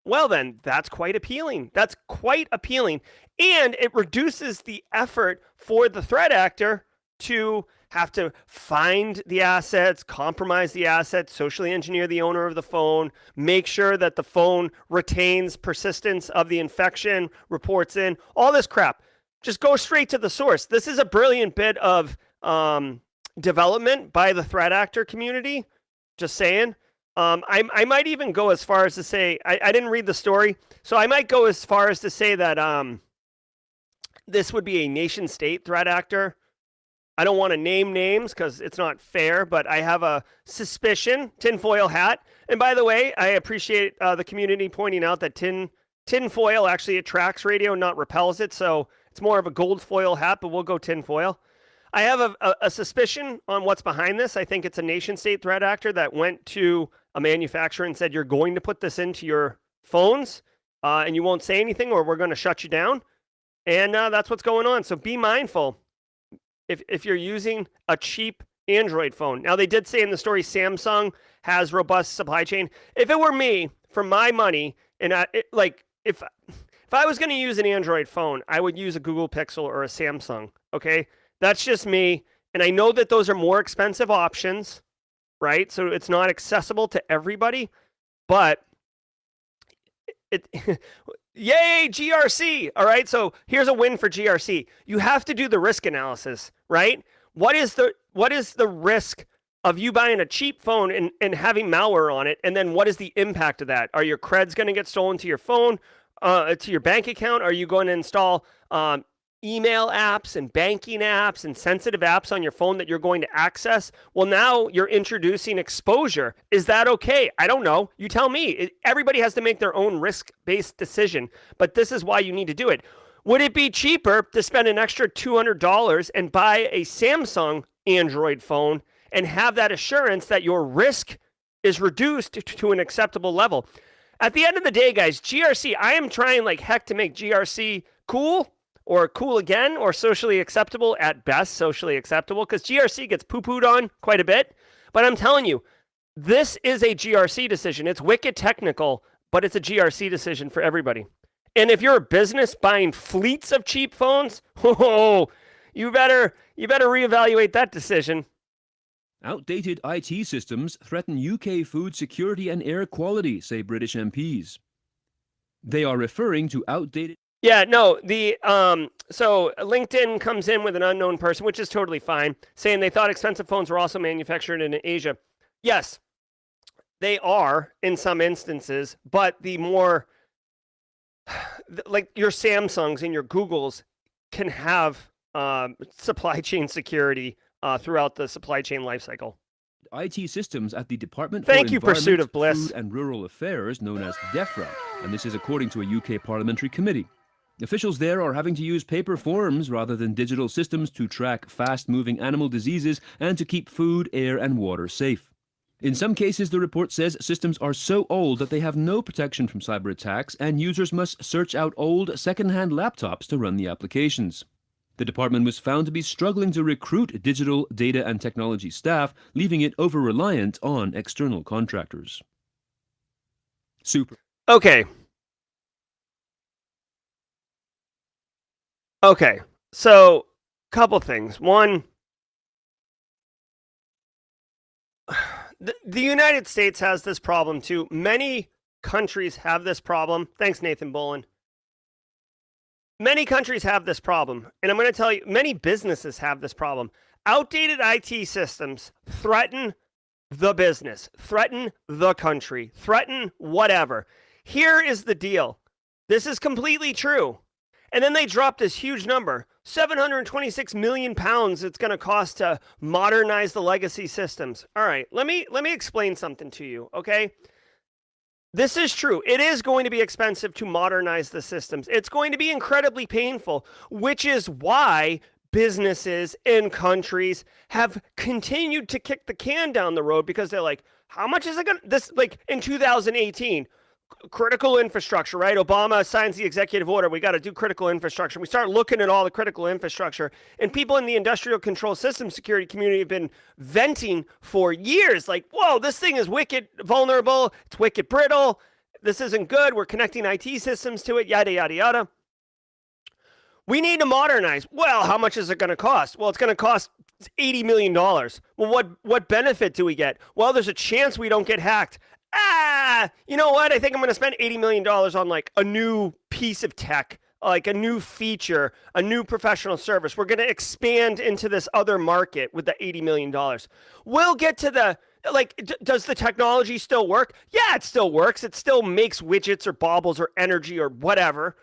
Well, then that's quite appealing. That's quite appealing. And it reduces the effort for the threat actor to have to find the assets, compromise the assets, socially engineer the owner of the phone, make sure that the phone retains persistence of the infection, reports in, all this crap. Just go straight to the source. This is a brilliant bit of development by the threat actor community. Just saying. I might even go as far as to say, I didn't read the story, so I might go as far as to say that this would be a nation state threat actor. I don't want to name names because it's not fair, but I have a suspicion, tinfoil hat. And by the way, I appreciate the community pointing out that tinfoil actually attracts radio, not repels it, so it's more of a gold foil hat, but we'll go tinfoil. I have a suspicion on what's behind this. I think it's a nation-state threat actor that went to a manufacturer and said, you're going to put this into your phones, and you won't say anything, or we're going to shut you down. And that's what's going on. So be mindful if you're using a cheap Android phone. Now, they did say in the story Samsung has robust supply chain. If it were me, for my money, and if I was going to use an Android phone, I would use a Google Pixel or a Samsung, okay? That's just me, and I know that those are more expensive options, right? So it's not accessible to everybody, but yay, GRC, all right? So here's a win for GRC. You have to do the risk analysis, right? What is the risk of you buying a cheap phone and having malware on it, and then what is the impact of that? Are your creds going to get stolen to your phone, to your bank account? Are you going to install email apps and banking apps and sensitive apps on your phone that you're going to access? Well, now you're introducing exposure. Is that okay? I don't know. You tell me. Everybody has to make their own risk-based decision, but this is why you need to do it. Would it be cheaper to spend an extra $200 and buy a Samsung Android phone and have that assurance that your risk is reduced to an acceptable level? At the end of the day, guys, GRC, I am trying like heck to make GRC cool, or cool again, or socially acceptable, at best socially acceptable, because GRC gets poo-pooed on quite a bit. But I'm telling you, this is a GRC decision. It's wicked technical, but it's a GRC decision for everybody. And if you're a business buying fleets of cheap phones, you better reevaluate that decision. Outdated IT systems threaten UK food security and air quality, say British MPs. They are referring to outdated... Yeah, no, so LinkedIn comes in with an unknown person, which is totally fine, saying they thought expensive phones were also manufactured in Asia. Yes, they are in some instances, but the more, like your Samsungs and your Googles can have supply chain security throughout the supply chain lifecycle. IT systems at the Department Thank for you, Pursuit of Environment, Bliss. Food and Rural Affairs, known as DEFRA, and this is according to a UK parliamentary committee. Officials there are having to use paper forms rather than digital systems to track fast-moving animal diseases and to keep food, air, and water safe. In some cases, the report says systems are so old that they have no protection from cyber attacks, and users must search out old, second-hand laptops to run the applications. The department was found to be struggling to recruit digital, data, and technology staff, leaving it over-reliant on external contractors. Super. Okay, so couple things. One, the United States has this problem too. Many countries have this problem. Thanks, Nathan Bolin. Many countries have this problem, and I'm going to tell you, many businesses have this problem. Outdated IT systems threaten the business, threaten the country, threaten whatever. Here is the deal. This is completely true. And then they dropped this huge number. 726 million pounds it's going to cost to modernize the legacy systems. All right, let me explain something to you, okay? This is true. It is going to be expensive to modernize the systems. It's going to be incredibly painful, which is why businesses and countries have continued to kick the can down the road, because they're like, how much is it going to, this, like in 2018, critical infrastructure, right? Obama signs the executive order. We got to do critical infrastructure. We start looking at all the critical infrastructure, and people in the industrial control system security community have been venting for years. Like, whoa, this thing is wicked vulnerable. It's wicked brittle. This isn't good. We're connecting IT systems to it, yada, yada, yada. We need to modernize. Well, how much is it going to cost? Well, it's going to cost $80 million. Well, what benefit do we get? Well, there's a chance we don't get hacked. You know what? I think I'm going to spend $80 million on like a new piece of tech, like a new feature, a new professional service. We're going to expand into this other market with the $80 million. We'll get to the, like, does the technology still work? Yeah, it still works. It still makes widgets or baubles or energy or whatever.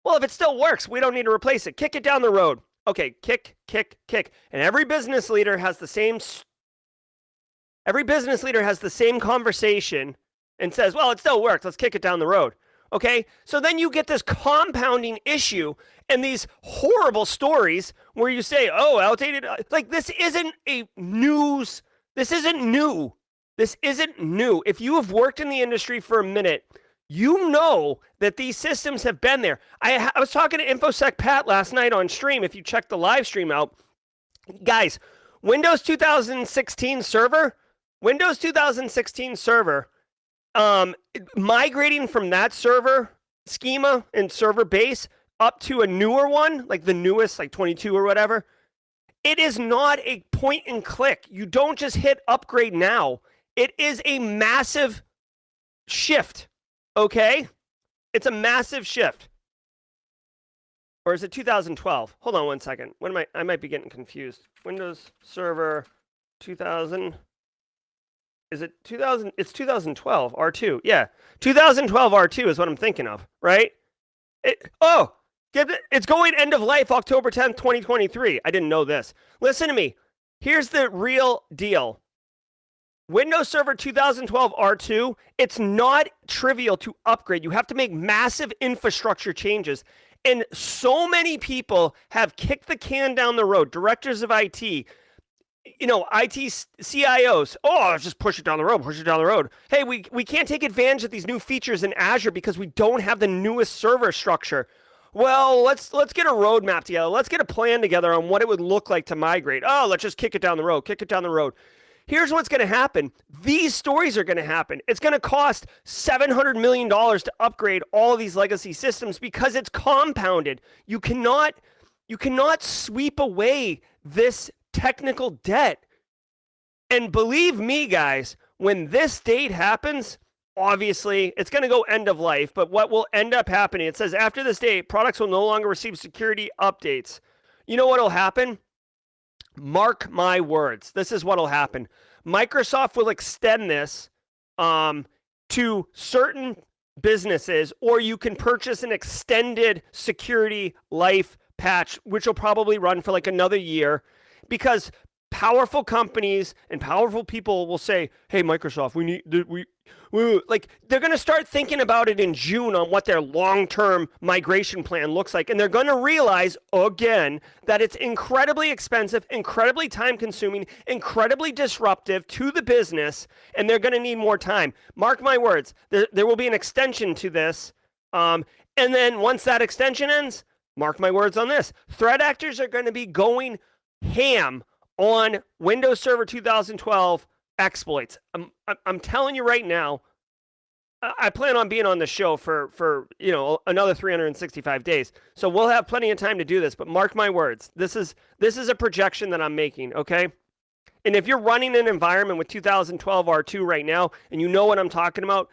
Well, if it still works, we don't need to replace it. Kick it down the road. Okay, kick. And every business leader has the same conversation and says, well, it still works. Let's kick it down the road. Okay? So then you get this compounding issue and these horrible stories where you say, oh, outdated. Like, this isn't new. This isn't new. If you have worked in the industry for a minute, you know that these systems have been there. I was talking to InfoSec Pat last night on stream. If you check the live stream out, guys, Windows 2016 server, migrating from that server schema and server base up to a newer one, like the newest, like 22 or whatever, it is not a point and click. You don't just hit upgrade now. It is a massive shift. Okay, it's a massive shift. Or is it 2012? Hold on one second. What am I might be getting confused. Windows Server 2000. Is it 2000? It's 2012 R2. Yeah, 2012 R2 is what I'm thinking of, right? It's going end of life October 10th, 2023. I didn't know this. Listen to me. Here's the real deal. Windows Server 2012 R2, it's not trivial to upgrade. You have to make massive infrastructure changes. And so many people have kicked the can down the road. Directors of IT, IT CIOs, just push it down the road. Hey, we can't take advantage of these new features in Azure because we don't have the newest server structure. Well, let's get a roadmap together. Let's get a plan together on what it would look like to migrate. Let's just kick it down the road. Here's what's going to happen. These stories are going to happen. It's going to cost $700 million to upgrade all of these legacy systems because it's compounded. You cannot sweep away this technical debt. And believe me, guys, when this date happens, obviously it's going to go end of life. But what will end up happening, it says after this date, products will no longer receive security updates. You know what will happen? Mark my words. This is what will happen. Microsoft will extend this to certain businesses, or you can purchase an extended security life patch, which will probably run for like another year, because powerful companies and powerful people will say, hey, Microsoft, they're going to start thinking about it in June on what their long-term migration plan looks like. And they're going to realize again that it's incredibly expensive, incredibly time-consuming, incredibly disruptive to the business, and they're going to need more time. Mark my words, there will be an extension to this. And then once that extension ends, mark my words on this, threat actors are going to be going ham on Windows Server 2012 exploits. I'm telling you right now, I plan on being on the show for another 365 days. So we'll have plenty of time to do this, but mark my words. This is a projection that I'm making, okay? And if you're running an environment with 2012 R2 right now, and you know what I'm talking about,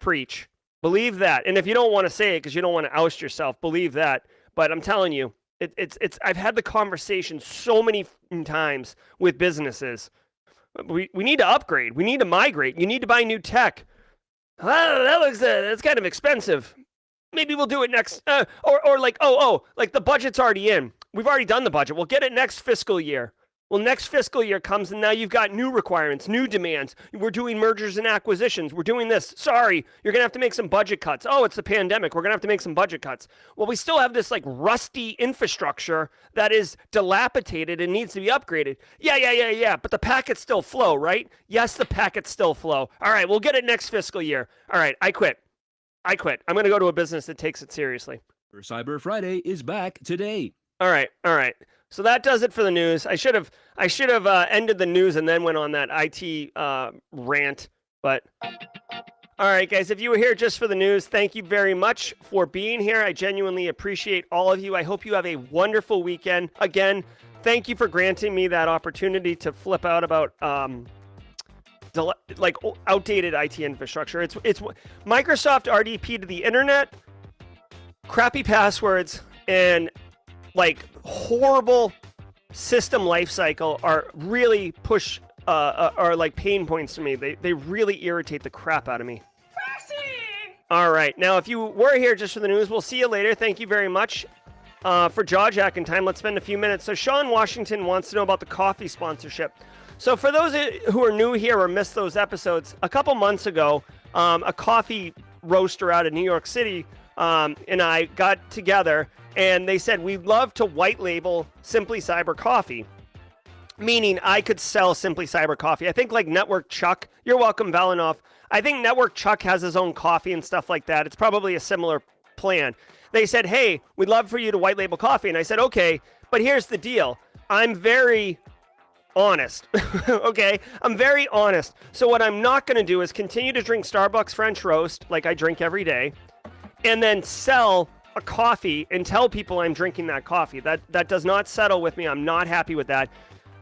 #preach. Believe that. And if you don't want to say it because you don't want to oust yourself, believe that. But I'm telling you, it's I've had the conversation so many times with businesses. We need to upgrade. We need to migrate. You need to buy new tech. That's kind of expensive. Maybe we'll do it next. Or like the budget's already in. we've already done the budget. We'll get it next fiscal year. Well, next fiscal year comes and now you've got new requirements, new demands. We're doing mergers and acquisitions. We're doing this. Sorry, you're going to have to make some budget cuts. Oh, it's the pandemic. We're going to have to make some budget cuts. Well, we still have this like rusty infrastructure that is dilapidated and needs to be upgraded. Yeah. But the packets still flow, right? Yes, the packets still flow. All right, we'll get it next fiscal year. All right, I quit. I'm going to go to a business that takes it seriously. Cyber Friday is back today. All right. So that does it for the news. I should have ended the news and then went on that IT rant. But all right, guys, if you were here just for the news, thank you very much for being here. I genuinely appreciate all of you. I hope you have a wonderful weekend. Again, thank you for granting me that opportunity to flip out about like outdated IT infrastructure. It's Microsoft RDP to the internet, crappy passwords, and like horrible system lifecycle are really are like pain points to me. They really irritate the crap out of me. All right, now if you were here just for the news, we'll see you later. Thank you very much. For jaw jacking time, let's spend a few minutes. So Sean Washington wants to know about the coffee sponsorship. So for those who are new here or missed those episodes, a couple months ago, a coffee roaster out of New York City and I got together, and they said, we'd love to white label Simply Cyber coffee, meaning I could sell Simply Cyber coffee. I think like Network Chuck, you're welcome, Valinov. I think Network Chuck has his own coffee and stuff like that. It's probably a similar plan. They said, hey, we'd love for you to white label coffee. And I said, okay, but here's the deal. I'm very honest. Okay, I'm very honest. So what I'm not going to do is continue to drink Starbucks French roast like I drink every day, and then sell a coffee and tell people I'm drinking that coffee. That does not settle with me. I'm not happy with that.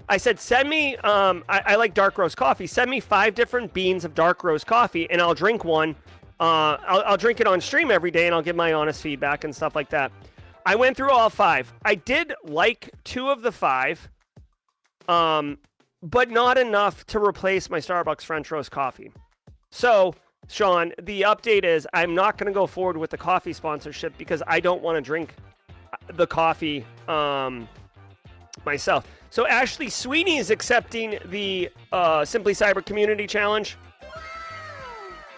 I said, send me, I like dark roast coffee. Send me 5 different beans of dark roast coffee, and I'll drink one. I'll drink it on stream every day, and I'll give my honest feedback and stuff like that. I went through all 5. I did like 2 of the 5, but not enough to replace my Starbucks French roast coffee. So, Sean, the update is I'm not going to go forward with the coffee sponsorship because I don't want to drink the coffee myself. So Ashley Sweeney is accepting the Simply Cyber Community Challenge.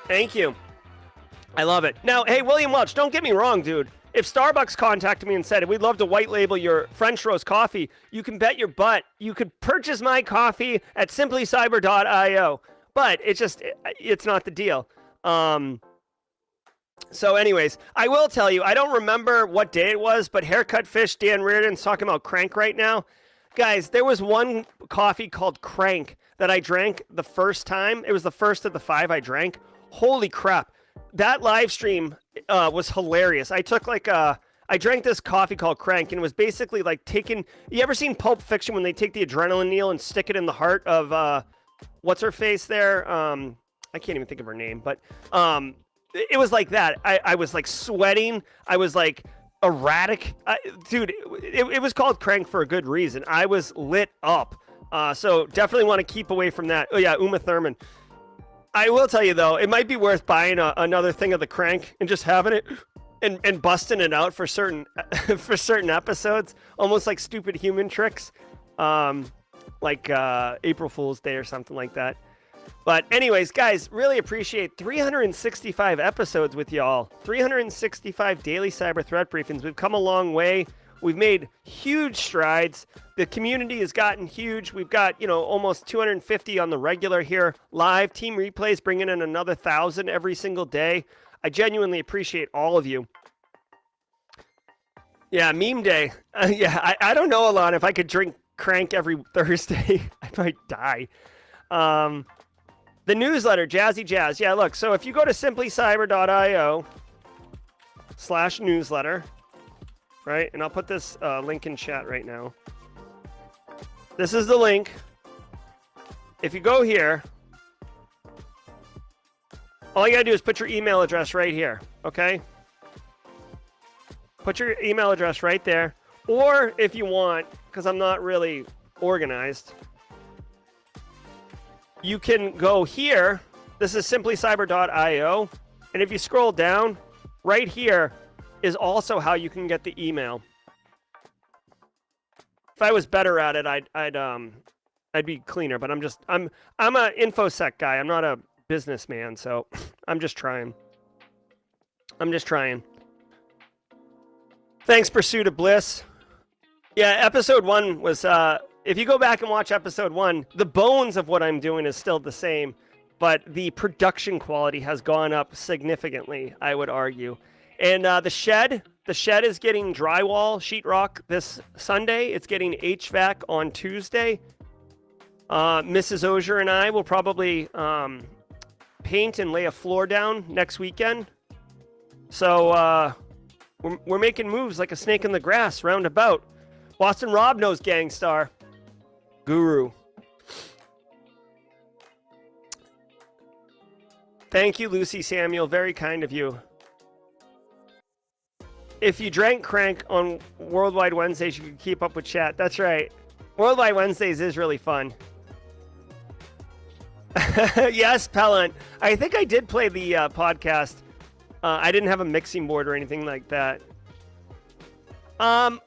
Thank you. I love it. Now, hey, William Welch, don't get me wrong, dude. If Starbucks contacted me and said, we'd love to white label your French roast coffee, you can bet your butt you could purchase my coffee at simplycyber.io. But it's not the deal. So anyways, I will tell you, I don't remember what day it was, but Haircut Fish, Dan Reardon's talking about Crank right now. Guys, there was one coffee called Crank that I drank the first time. It was the first of the 5 I drank. Holy crap. That live stream was hilarious. I took I drank this coffee called Crank, and it was basically like taking, you ever seen Pulp Fiction when they take the adrenaline needle and stick it in the heart of, what's her face there? I can't even think of her name, but it was like that. I was like sweating. I was like erratic. Dude, it was called Crank for a good reason. I was lit up. So definitely want to keep away from that. Oh yeah, Uma Thurman. I will tell you though, it might be worth buying another thing of the Crank and just having it and busting it out for certain for certain episodes, almost like Stupid Human Tricks, like April Fool's Day or something like that. But anyways, guys, really appreciate 365 episodes with y'all. 365 daily cyber threat briefings. We've come a long way. We've made huge strides. The community has gotten huge. We've got, almost 250 on the regular here live. Team replays bringing in another 1,000 every single day. I genuinely appreciate all of you. Yeah, meme day. I don't know, Alon, if I could drink Crank every Thursday. I might die. The newsletter, Jazzy Jazz. Yeah, look, so if you go to simplycyber.io/newsletter, right? And I'll put this link in chat right now. This is the link. If you go here, all you gotta do is put your email address right here, okay? Put your email address right there. Or if you want, because I'm not really organized, you can go here. This is simplycyber.io. And if you scroll down, right here is also how you can get the email. If I was better at it, I'd be cleaner. But I'm a infosec guy. I'm not a businessman, so I'm just trying. Thanks, Pursuit of Bliss. Yeah, episode 1 was. If you go back and watch episode 1, the bones of what I'm doing is still the same, but the production quality has gone up significantly, I would argue. And the shed is getting drywall, sheetrock this Sunday. It's getting HVAC on Tuesday. Mrs. Auger and I will probably paint and lay a floor down next weekend. So we're making moves like a snake in the grass, roundabout. Boston Rob knows Gangstar. Guru. Thank you, Lucy Samuel. Very kind of you. If you drank crank on Worldwide Wednesdays, you could keep up with chat. That's right. Worldwide Wednesdays is really fun. Yes, Pellant. I think I did play the podcast. I didn't have a mixing board or anything like that.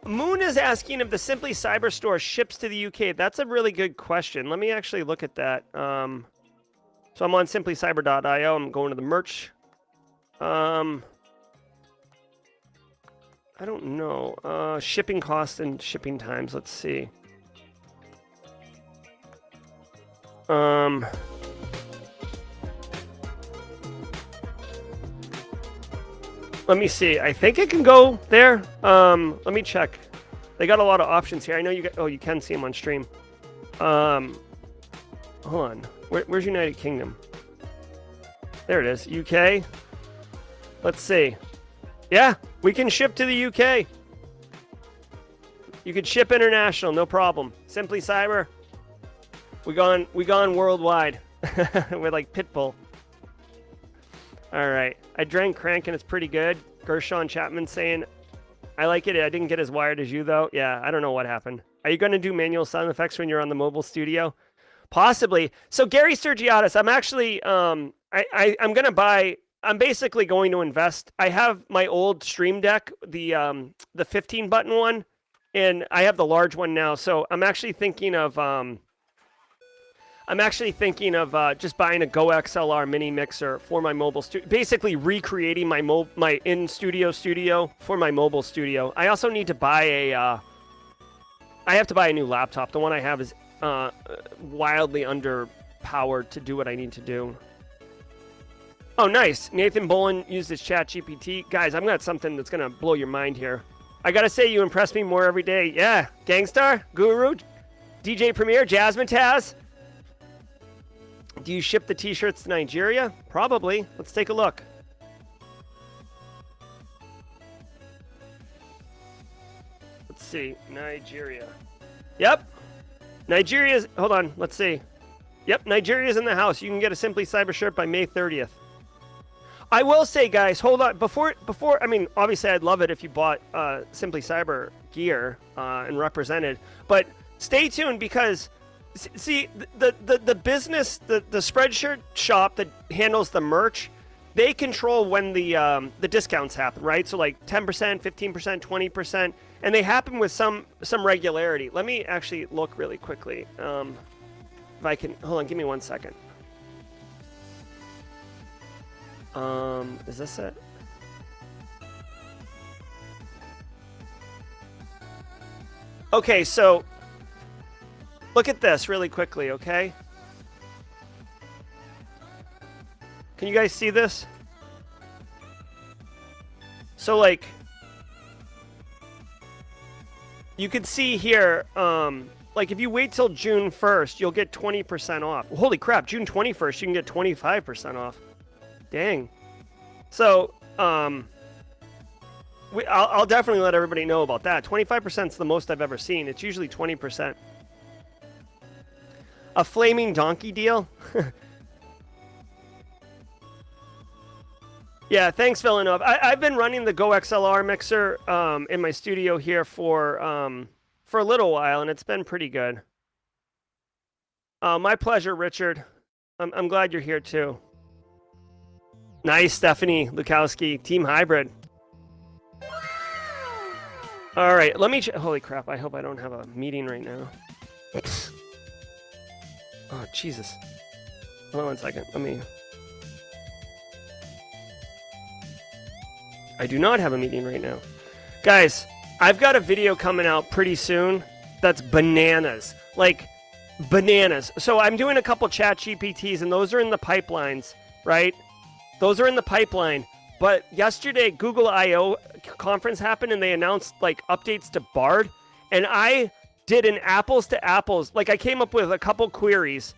Moon is asking if the Simply Cyber store ships to the UK. That's a really good question. Let me actually look at that. So I'm on simplycyber.io. I'm going to the merch. I don't know. Shipping costs and shipping times. Let's see. Let me see. I think it can go there. Let me check. They got a lot of options here. I know you got. Oh, you can see them on stream. Hold on. Where's United Kingdom? There it is. UK. Let's see. Yeah, we can ship to the UK. You could ship international, no problem. Simply Cyber. We gone worldwide. We're like Pitbull. All right. I drank crank and it's pretty good. Gershon Chapman saying, I like it. I didn't get as wired as you though. Yeah, I don't know what happened. Are you going to do manual sound effects when you're on the mobile studio? Possibly. So Gary Sturgiadis, I'm actually, I'm going to buy, I'm basically going to invest. I have my old Stream Deck, the 15 button one, and I have the large one now. So I'm actually thinking of, just buying a Go XLR mini mixer for my mobile studio, basically recreating my in-studio for my mobile studio. I also need to buy I have to buy a new laptop. The one I have is wildly underpowered to do what I need to do. Oh, nice. Nathan Bolin used his chat GPT. Guys, I've got something that's going to blow your mind here. I got to say, you impress me more every day. Yeah. Gangstar, Guru, DJ Premier, Jasmine Taz. Do you ship the t-shirts to Nigeria? Probably. Let's take a look. Let's see. Nigeria. Yep. Nigeria's... Hold on. Let's see. Yep. Nigeria's in the house. You can get a Simply Cyber shirt by May 30th. I will say, guys, hold on. Before, I mean, obviously, I'd love it if you bought Simply Cyber gear and represented. But stay tuned because... See, the business, the Spreadshirt shop that handles the merch, they control when the discounts happen, right? So like 10%, 15%, 20%, and they happen with some regularity. Let me actually look really quickly. If I can, hold on, give me 1 second. Is this it? Okay, so look at this really quickly, okay? Can you guys see this? So, like, you can see here, like, if you wait till June 1st, you'll get 20% off. Holy crap, June 21st, you can get 25% off. Dang. So, I'll definitely let everybody know about that. 25% is the most I've ever seen. It's usually 20%. A flaming donkey deal? Yeah, thanks, Villanova. I've been running the Go XLR mixer in my studio here for a little while, and it's been pretty good. My pleasure, Richard. I'm glad you're here, too. Nice, Stephanie Lukowski. Team Hybrid. All right, let me. Holy crap! I hope I don't have a meeting right now. Oh Jesus! Hold on 1 second. Let me. I do not have a meeting right now, guys. I've got a video coming out pretty soon. That's bananas, like bananas. So I'm doing a couple chat GPTs, and those are in the pipelines, right? Those are in the pipeline. But yesterday, Google I/O conference happened, and they announced like updates to Bard, and I did an apples to apples. Like I came up with a couple queries,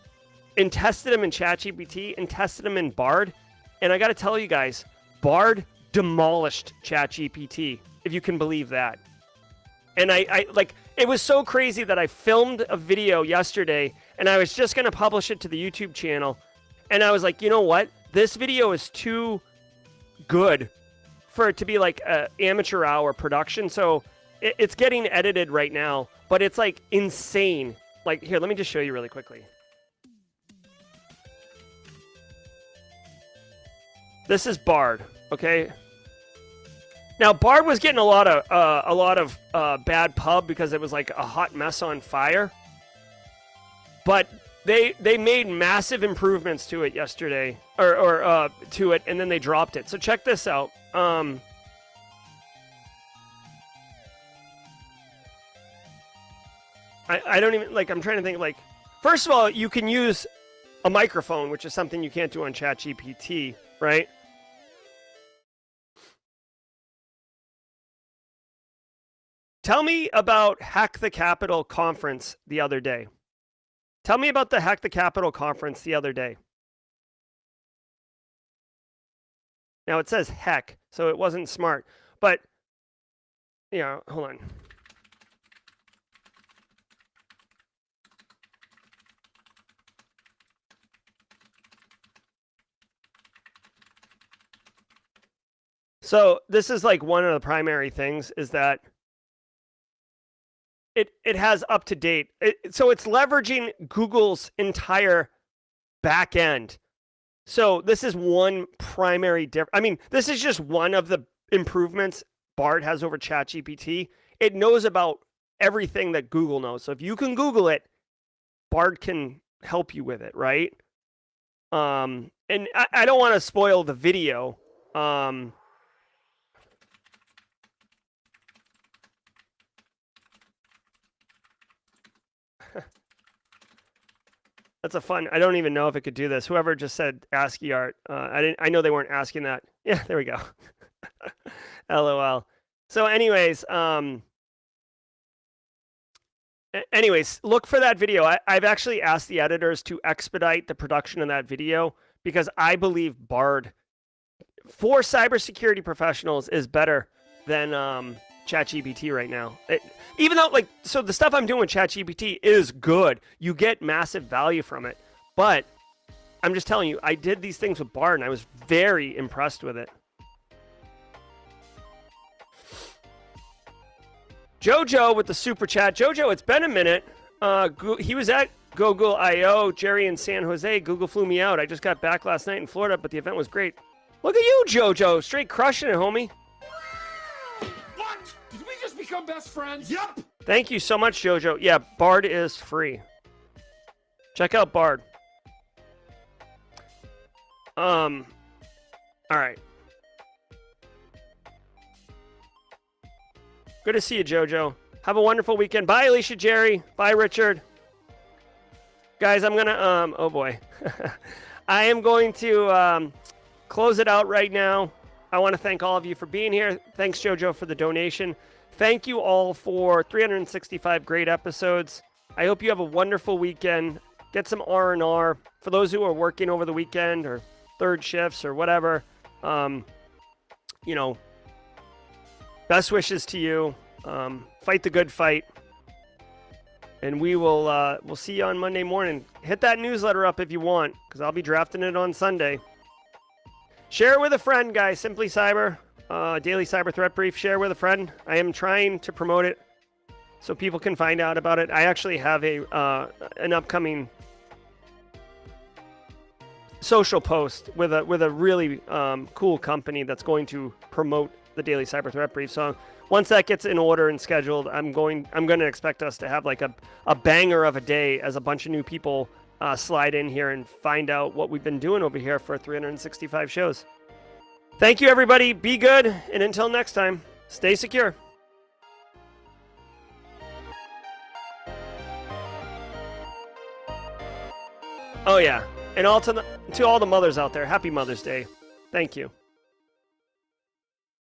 and tested them in ChatGPT, and tested them in Bard, and I got to tell you guys, Bard demolished ChatGPT, if you can believe that. And I like it was so crazy that I filmed a video yesterday, and I was just gonna publish it to the YouTube channel, and I was like, you know what? This video is too good for it to be like a amateur hour production, so it's getting edited right now, but it's like insane. Like here, let me just show you really quickly. This is Bard, okay? Now Bard was getting a lot of bad pub because it was like a hot mess on fire, but they made massive improvements to it yesterday, or to it, and then they dropped it. So check this out. I don't even, like, I'm trying to think, like, first of all, you can use a microphone, which is something you can't do on ChatGPT, right? Tell me about Hack the Capitol conference the other day. Tell me about the Hack the Capitol conference the other day. Now it says heck, so it wasn't smart, but yeah, hold on. So this is like one of the primary things is that it has up to date. So it's leveraging Google's entire back end. So this is one primary difference. I mean, this is just one of the improvements Bard has over ChatGPT. It knows about everything that Google knows. So if you can Google it, Bard can help you with it, right? And I don't want to spoil the video. That's a fun. I don't even know if it could do this. Whoever just said ASCII art. I know they weren't asking that. Yeah, there we go. LOL. So, anyways, look for that video. I've actually asked the editors to expedite the production of that video because I believe Bard for cybersecurity professionals is better than ChatGPT right now. Even though, like, so the stuff I'm doing with ChatGPT is good. You get massive value from it. But I'm just telling you, I did these things with Bard, and I was very impressed with it. Jojo with the super chat. Jojo, it's been a minute. He was at Google I/O, Jerry in San Jose. Google flew me out. I just got back last night in Florida, but the event was great. Look at you, Jojo. Straight crushing it, homie. Become best friends. Yep. Thank you so much, Jojo. Yeah, Bard is free. Check out Bard. All right. Good to see you, Jojo. Have a wonderful weekend. Bye, Alicia Jerry. Bye, Richard. Guys, I'm gonna oh boy. I am going to close it out right now. I want to thank all of you for being here. Thanks, Jojo, for the donation. Thank you all for 365 great episodes. I hope you have a wonderful weekend. Get some R&R. For those who are working over the weekend or third shifts or whatever, you know, best wishes to you. Fight the good fight. And we will we'll see you on Monday morning. Hit that newsletter up if you want, because I'll be drafting it on Sunday. Share it with a friend, guys. Simply Cyber. Daily Cyber Threat Brief, share with a friend. I am trying to promote it so people can find out about it. I actually have an upcoming social post with a really cool company that's going to promote the daily cyber threat brief. So once that gets in order and scheduled, I'm going to expect us to have like a banger of a day as a bunch of new people slide in here and find out what we've been doing over here for 365 shows. Thank you, everybody. Be good, and until next time, stay secure. Oh yeah, and to all the mothers out there, happy Mother's Day. Thank you.